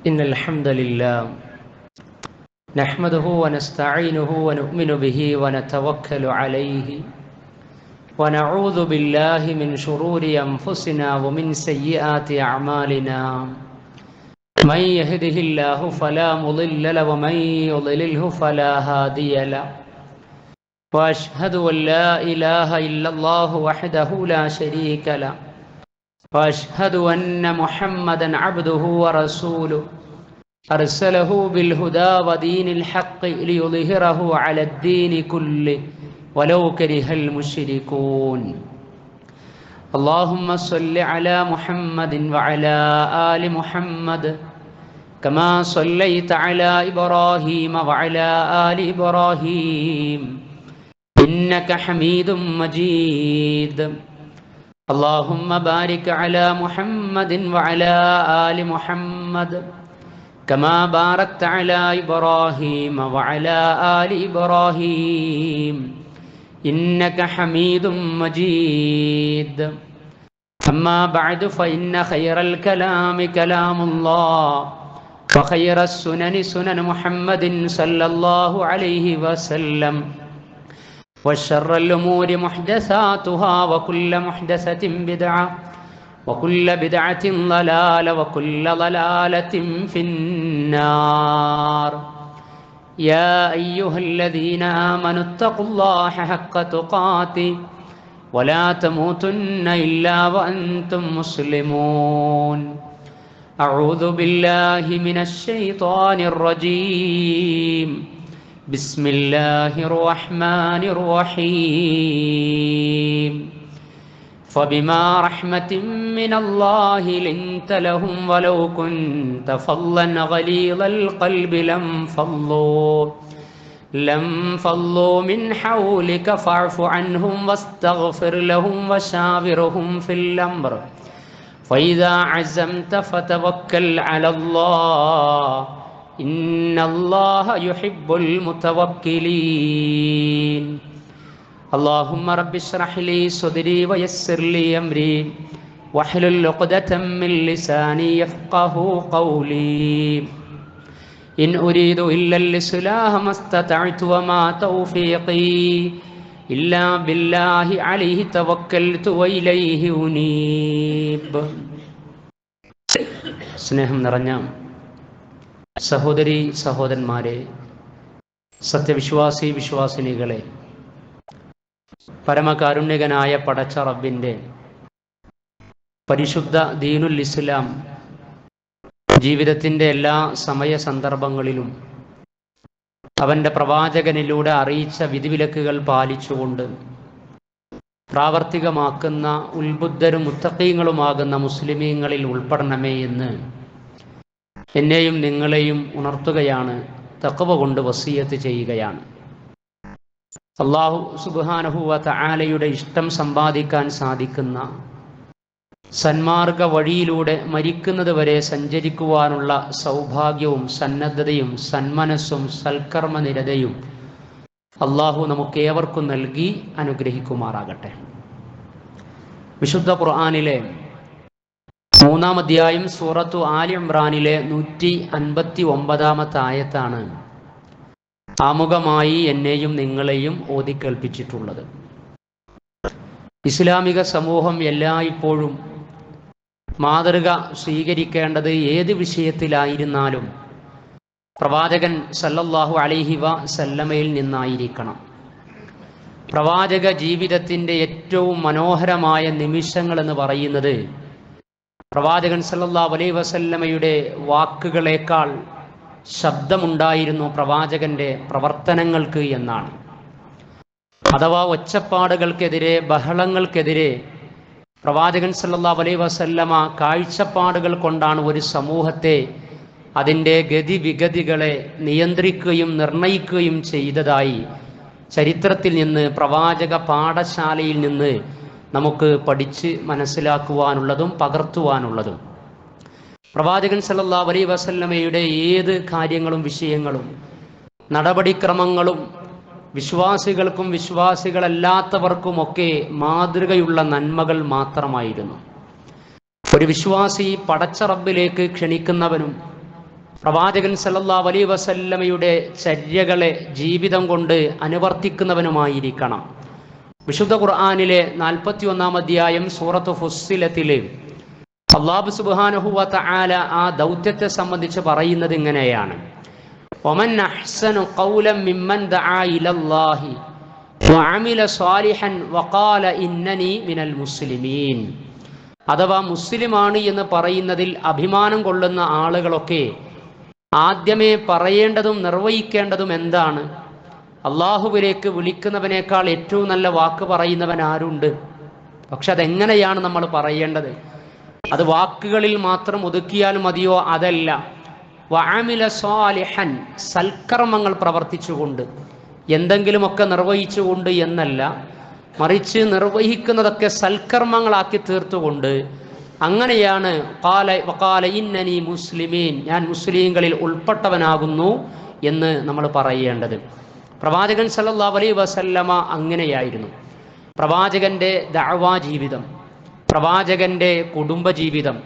إن الحمد لله نحمده ونستعينه ونؤمن به ونتوكل عليه ونعوذ بالله من شرور أنفسنا ومن سيئات أعمالنا من يهده الله فلا مضل له ومن يضلله فلا هادي له وأشهد أن لا إله إلا الله وحده لا شريك له وأشهد أن محمدا عبده ورسوله أرسله بالهدى ودين الحق ليظهره على الدين كله ولو كره المشركون اللهم صل على محمد وعلى آل محمد كما صليت على إبراهيم وعلى آل إبراهيم إنك حميد مجيد اللهم بارك على محمد وعلى آل محمد كما باركت على إبراهيم وعلى آل إبراهيم إنك حميد مجيد أما بعد فإن خير الكلام كلام الله وخير السنن سنن محمد صلى الله عليه وسلم وشر الأمور محدثاتها وكل محدثة بدعة وكل بدعة ضلالة وكل ضلالة في النار يا أيها الذين آمنوا اتقوا الله حق تقاته ولا تموتن إلا وأنتم مسلمون أعوذ بالله من الشيطان الرجيم بسم الله الرحمن الرحيم فبما رحمة من الله لنت لهم ولو كنت فظا غليظ القلب لم فضوا من حولك فاعف عنهم واستغفر لهم وشاورهم في الأمر فإذا عزمت فتوكل على الله إن الله يحب المتوكلين اللهم رب اشرح لي صدري ويسر لي أمري واحلل عقدة من لساني يفقه قولي إن أريد إلا الإصلاح ما استطعت وما توفيقي إلا بالله عليه توكلت وإليه أنيب. സ്നേഹം നിറഞ്ഞ സഹോദരി സഹോദരന്മാരെ, സത്യവിശ്വാസി വിശ്വാസിനികളെ, പരമകാരുണ്യകനായ പടച്ച റബ്ബിൻ്റെ പരിശുദ്ധ ദീനുൽ ഇസ്ലാം ജീവിതത്തിൻ്റെ എല്ലാ സമയ സന്ദർഭങ്ങളിലും അവൻ്റെ പ്രവാചകനിലൂടെ അറിയിച്ച വിധിവിലക്കുകൾ പാലിച്ചുകൊണ്ട് പ്രാവർത്തികമാക്കുന്ന ഉത്ബുദ്ധരും മുത്തഖീങ്ങളുമാകുന്ന മുസ്ലിമീങ്ങളിൽ ഉൾപ്പെടണമേ എന്ന് എന്നെയും നിങ്ങളെയും ഉണർത്തുകയാണ്, തഖ്വ കൊണ്ട് വസിയത്ത് ചെയ്യുകയാണ്. അല്ലാഹു സുബ്ഹാനഹു വ തആലയുടെ ഇഷ്ടം സമ്പാദിക്കാൻ സാധിക്കുന്ന സന്മാർഗ വഴിയിലൂടെ മരിക്കുന്നത് വരെ സഞ്ചരിക്കുവാനുള്ള സൗഭാഗ്യവും സന്നദ്ധതയും സന്മനസ്സും സൽക്കർമ്മനിരതയും അല്ലാഹു നമുക്കേവർക്കും നൽകി അനുഗ്രഹിക്കുമാറാകട്ടെ. വിശുദ്ധ ഖുർആനിലെ 3-ാം അധ്യായം സൂറത്തു ആലി ഇംറാനിലെ 159-ാമത്തെ ആയത്താണ് ആമുഖമായി എന്നെയും നിങ്ങളെയും ഓതിക്കേൽപ്പിച്ചിട്ടുള്ളത്. ഇസ്ലാമിക സമൂഹം എല്ലായ്പ്പോഴും മാതൃക സ്വീകരിക്കേണ്ടത് ഏത് വിഷയത്തിലായിരുന്നാലും പ്രവാചകൻ സല്ലല്ലാഹു അലൈഹി വസല്ലമയിൽ നിന്നായിരിക്കണം. പ്രവാചക ജീവിതത്തിൻ്റെ ഏറ്റവും മനോഹരമായ നിമിഷങ്ങളെന്ന് പറയുന്നത് പ്രവാചകൻ സല്ലല്ലാഹു അലൈഹി വസല്ലമയുടെ വാക്കുകളേക്കാൾ ശബ്ദമുണ്ടായിരുന്നു പ്രവാചകന്റെ പ്രവർത്തനങ്ങൾക്ക് എന്നാണ്. അഥവാ ഒച്ചപ്പാടുകൾക്കെതിരെ, ബഹളങ്ങൾക്കെതിരെ പ്രവാചകൻ സല്ലല്ലാഹു അലൈഹി വസല്ലമ കാഴ്ചപ്പാടുകൾ കൊണ്ടാണ് ഒരു സമൂഹത്തെ, അതിൻ്റെ ഗതിവിഗതികളെ നിയന്ത്രിക്കുകയും നിർണയിക്കുകയും ചെയ്തതായി ചരിത്രത്തിൽ നിന്ന്, പ്രവാചക പാഠശാലയിൽ നിന്ന് നമുക്ക് പഠിച്ച് മനസ്സിലാക്കുവാനുള്ളതും പകർത്തുവാനുള്ളതും. പ്രവാചകൻ സല്ലല്ലാഹു അലൈഹി വസല്ലമയുടെ ഏത് കാര്യങ്ങളും വിഷയങ്ങളും നടപടിക്രമങ്ങളും വിശ്വാസികൾക്കും വിശ്വാസികളല്ലാത്തവർക്കുമൊക്കെ മാതൃകയുള്ള നന്മകൾ മാത്രമായിരുന്നു. ഒരു വിശ്വാസി പടച്ച റബ്ബിലേക്ക് ക്ഷണിക്കുന്നവനും പ്രവാചകൻ സല്ലല്ലാഹു അലൈഹി വസല്ലമയുടെ ചര്യകളെ ജീവിതം കൊണ്ട് അനുവർത്തിക്കുന്നവനുമായിരിക്കണം. വിശുദ്ധ ഖുർആനിലെ 41-ാം അധ്യായം സൂറത്ത് ഫുസ്സിലത്തിൽ അല്ലാഹു സുബ്ഹാനഹു വ തആല ആ ദൗത്യത്തെ സംബന്ധിച്ച് പറയുന്നത് ഇങ്ങനെയാണ്: വമൻ അഹ്സനു ഖൗലൻ മിമ്മൻ ദആ ഇലല്ലാഹി വഅമില സ്വാലിഹൻ വഖാല ഇന്നനി മിനൽ മുസ്ലിമീൻ. അഥവാ മുസ്ലിമാണ് എന്ന് പറയുന്നതിൽ അഭിമാനം കൊള്ളുന്ന ആളുകളൊക്കെ ആദ്യമേ പറയേണ്ടതും നിർവഹിക്കേണ്ടതും എന്താണ്? അള്ളാഹുവിലേക്ക് വിളിക്കുന്നവനേക്കാൾ ഏറ്റവും നല്ല വാക്ക് പറയുന്നവൻ ആരുണ്ട്? പക്ഷെ അതെങ്ങനെയാണ് നമ്മൾ പറയേണ്ടത്? അത് വാക്കുകളിൽ മാത്രം ഒതുക്കിയാൽ മതിയോ? അതല്ല. വഅമില സ്വാലിഹൻ, സൽക്കർമ്മങ്ങൾ പ്രവർത്തിച്ചുകൊണ്ട്, എന്തെങ്കിലുമൊക്കെ നിർവഹിച്ചുകൊണ്ട് എന്നല്ല, മറിച്ച് നിർവഹിക്കുന്നതൊക്കെ സൽക്കർമ്മങ്ങളാക്കി തീർത്തുകൊണ്ട്, അങ്ങനെയാണ് വഖാല ഇന്നനി മുസ്ലിമീൻ, ഞാൻ മുസ്ലിങ്ങളിൽ ഉൾപ്പെട്ടവനാകുന്നു എന്ന് നമ്മൾ പറയേണ്ടത്. പ്രവാചകൻ സല്ലല്ലാഹു അലൈഹി വസല്ലമ അങ്ങനെയായിരുന്നു. പ്രവാചകന്റെ ദഅവാ ജീവിതം, പ്രവാചകന്റെ കുടുംബജീവിതം,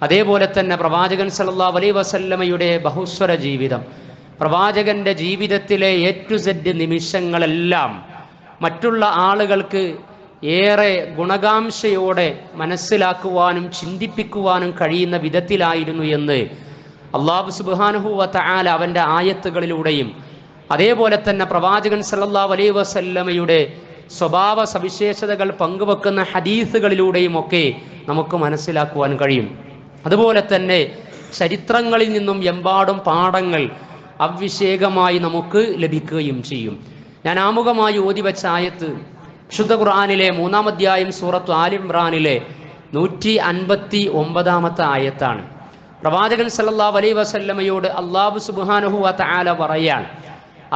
അതേപോലെ തന്നെ പ്രവാചകൻ സല്ലല്ലാഹു അലൈഹി വസല്ലമയുടെ ബഹുസ്വര ജീവിതം, പ്രവാചകന്റെ ജീവിതത്തിലെ എ ടു സെഡ് നിമിഷങ്ങളെല്ലാം മറ്റുള്ള ആളുകൾക്ക് ഏറെ ഗുണകാംക്ഷയോടെ മനസ്സിലാക്കുവാനും ചിന്തിപ്പിക്കുവാനും കഴിയുന്ന വിധത്തിലായിരുന്നു എന്ന് അല്ലാഹു സുബ്ഹാനഹു വ തആല അവൻ്റെ ആയത്തുകളിലൂടെയും അതേപോലെ തന്നെ പ്രവാചകൻ സല്ലല്ലാഹു അലൈഹി വസല്ലമയുടെ സ്വഭാവ സവിശേഷതകൾ പങ്കുവെക്കുന്ന ഹദീസുകളിലൂടെയും ഒക്കെ നമുക്ക് മനസ്സിലാക്കുവാൻ കഴിയും. അതുപോലെ തന്നെ ചരിത്രങ്ങളിൽ നിന്നും എമ്പാടും പാഠങ്ങൾ അവിഷേകമായി നമുക്ക് ലഭിക്കുകയും ചെയ്യും. ഞാൻ ആമുഖമായി ഓതി വെച്ച ആയത്ത് വിശുദ്ധ ഖുർആനിലെ 3-ാം അധ്യായം സൂറത്ത് ആൽ ഇംറാനിലെ 159-ാമത്തെ ആയത്താണ്. പ്രവാചകൻ സല്ലല്ലാഹു അലൈഹി വസല്ലമയോട് അല്ലാഹു സുബ്ഹാനഹു വ തആല പറയാൻ,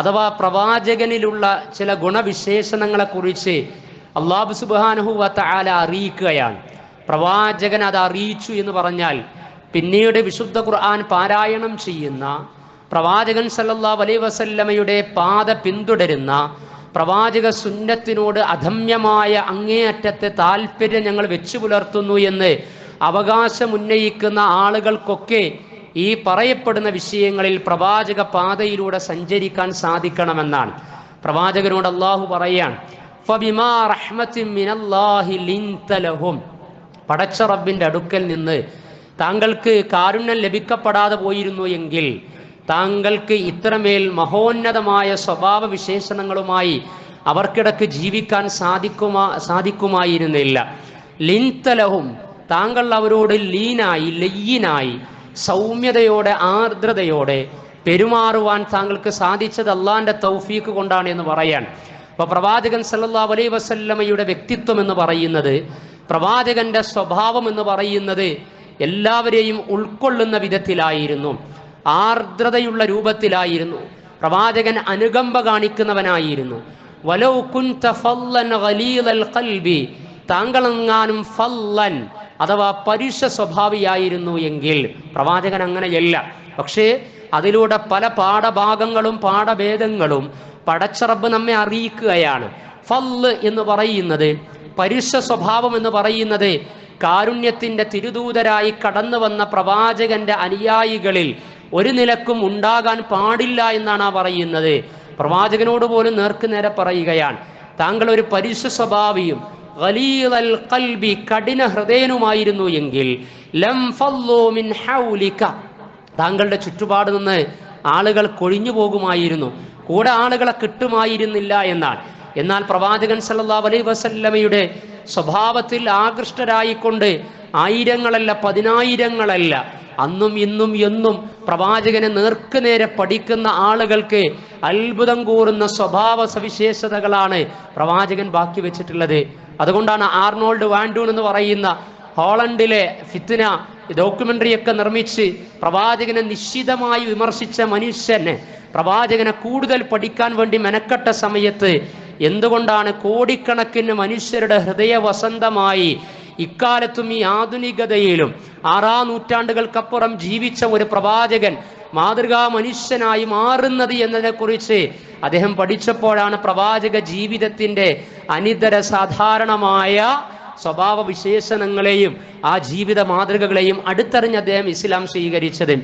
അഥവാ പ്രവാചകനിലുള്ള ചില ഗുണവിശേഷണങ്ങളെക്കുറിച്ച് അല്ലാഹു സുബ്ഹാനഹു വ തആല അറിയിക്കുകയാണ്. പ്രവാചകൻ അത് അറിയിച്ചു എന്ന് പറഞ്ഞാൽ പിന്നീട് വിശുദ്ധ ഖുർആൻ പാരായണം ചെയ്യുന്ന, പ്രവാചകൻ സല്ലല്ലാഹു അലൈഹി വസല്ലമയുടെ പാത പിന്തുടരുന്ന, പ്രവാചക സുന്നത്തിനോട് അധമ്യമായ അങ്ങേയറ്റത്തെ താല്പര്യം ഞങ്ങൾ വെച്ചു പുലർത്തുന്നു എന്ന് അവകാശമുന്നയിക്കുന്ന ആളുകൾക്കൊക്കെ ഈ പറയപ്പെടുന്ന വിഷയങ്ങളിൽ പ്രവാചക പാതയിലൂടെ സഞ്ചരിക്കാൻ സാധിക്കണമെന്നാണ്. പ്രവാചകനോട് അല്ലാഹു പറയാൻ, ഫബിമാ റഹ്മത്തിൻ മിനല്ലാഹി ലിൻത ലഹും, പടച്ച റബ്ബിൻ്റെ അടുക്കൽ നിന്ന് താങ്കൾക്ക് കാരുണ്യം ലഭിക്കപ്പെടാതെ പോയിരുന്നു എങ്കിൽ താങ്കൾക്ക് ഇത്രമേൽ മഹോന്നതമായ സ്വഭാവ വിശേഷണങ്ങളുമായി അവർക്കിടക്ക് ജീവിക്കാൻ സാധിക്കുമായിരുന്നില്ല. ലിൻതലഹും, താങ്കൾ അവരോട് ലീനായി, ലയ്യിനായി, സൗമ്യതയോടെ, ആർദ്രതയോടെ പെരുമാറുവാൻ താങ്കൾക്ക് സാധിച്ചത് അള്ളാന്റെ തൗഫീഖ് കൊണ്ടാണ് എന്ന് പറയാൻ. അപ്പോൾ പ്രവാചകൻ സല്ലല്ലാഹു അലൈഹി വസല്ലമയുടെ വ്യക്തിത്വം എന്ന് പറയുന്നത്, പ്രവാചകന്റെ സ്വഭാവം എന്ന് പറയുന്നത് എല്ലാവരെയും ഉൾക്കൊള്ളുന്ന വിധത്തിലായിരുന്നു, ആർദ്രതയുള്ള രൂപത്തിലായിരുന്നു. പ്രവാചകൻ അനുകമ്പ കാണിക്കുന്നവനായിരുന്നു. വലൗ കുൻത ഫല്ലൻ ഗലീദൽ ഖൽബി, താങ്കളെങ്ങാനും ഫല്ലൻ അഥവാ പരുഷ സ്വഭാവിയായിരുന്നു എങ്കിൽ, പ്രവാചകൻ അങ്ങനെയല്ല. പക്ഷേ അതിലൂടെ പല പാഠഭാഗങ്ങളും പാഠഭേദങ്ങളും പടച്ച റബ്ബ് നമ്മെ അറിയിക്കുകയാണ്. ഫല്ല് എന്ന് പറയുന്നത്, പരുഷ സ്വഭാവം എന്ന് പറയുന്നത്, കാരുണ്യത്തിന്റെ തിരുദൂതരായി കടന്നു വന്ന പ്രവാചകന്റെ അനുയായികളിൽ ഒരു നിലക്കും ഉണ്ടാകാൻ പാടില്ല എന്നാണ് ആ പറയുന്നത്. പ്രവാചകനോട് പോലും നേർക്കുനേരെ പറയുകയാണ്, താങ്കൾ ഒരു പരുഷ സ്വഭാവിയും ഗലീദൽ ഖൽബി, കഠിന ഹൃദയനുമായിരുന്നു എങ്കിൽ ലം ഫല്ലു മിൻ ഹൗലിക, താങ്കളുടെ ചുറ്റുപാട് നിന്ന് ആളുകൾ കൊഴിഞ്ഞു പോകുമായിരുന്നു, കൂടെ ആളുകളെ കിട്ടുമായിരുന്നില്ല എന്നാണ്. എന്നാൽ പ്രവാചകൻ സല്ലല്ലാഹു അലൈഹി വസല്ലമയുടെ സ്വഭാവത്തിൽ ആകൃഷ്ടരായിക്കൊണ്ട് ആയിരങ്ങളല്ല, പതിനായിരങ്ങളല്ല, അന്നും ഇന്നും എന്നും പ്രവാചകനെ നേർക്കുനേരെ പഠിക്കുന്ന ആളുകൾക്ക് അത്ഭുതം കൂറുന്ന സ്വഭാവ സവിശേഷതകളാണ് പ്രവാചകൻ ബാക്കി വെച്ചിട്ടുള്ളത്. അതുകൊണ്ടാണ് ആർണോൾഡ് വാൻഡൂൺ എന്ന് പറയുന്ന ഹോളണ്ടിലെ ഫിത്ന ഡോക്യുമെന്ററിയൊക്കെ നിർമ്മിച്ച് പ്രവാചകനെ നിശ്ചിതമായി വിമർശിച്ച മനുഷ്യനെ പ്രവാചകനെ കൂടുതൽ പഠിക്കാൻ വേണ്ടി മെനക്കെട്ട സമയത്ത് എന്തുകൊണ്ടാണ് കോടിക്കണക്കിന് മനുഷ്യരുടെ ഹൃദയവസന്തമായി ഇക്കാലത്തും ഈ ആധുനികതയിലും 6 നൂറ്റാണ്ടുകൾക്കപ്പുറം ജീവിച്ച ഒരു പ്രവാചകൻ മാതൃകാ മനുഷ്യനായി മാറുന്നത് എന്നതിനെക്കുറിച്ച് അദ്ദേഹം പഠിച്ചപ്പോഴാണ് പ്രവാചക ജീവിതത്തിന്റെ അനിതര സാധാരണമായ സ്വഭാവ വിശേഷണങ്ങളെയും ആ ജീവിത മാതൃകകളെയും അടുത്തറിഞ്ഞ് അദ്ദേഹം ഇസ്ലാം സ്വീകരിച്ചത്.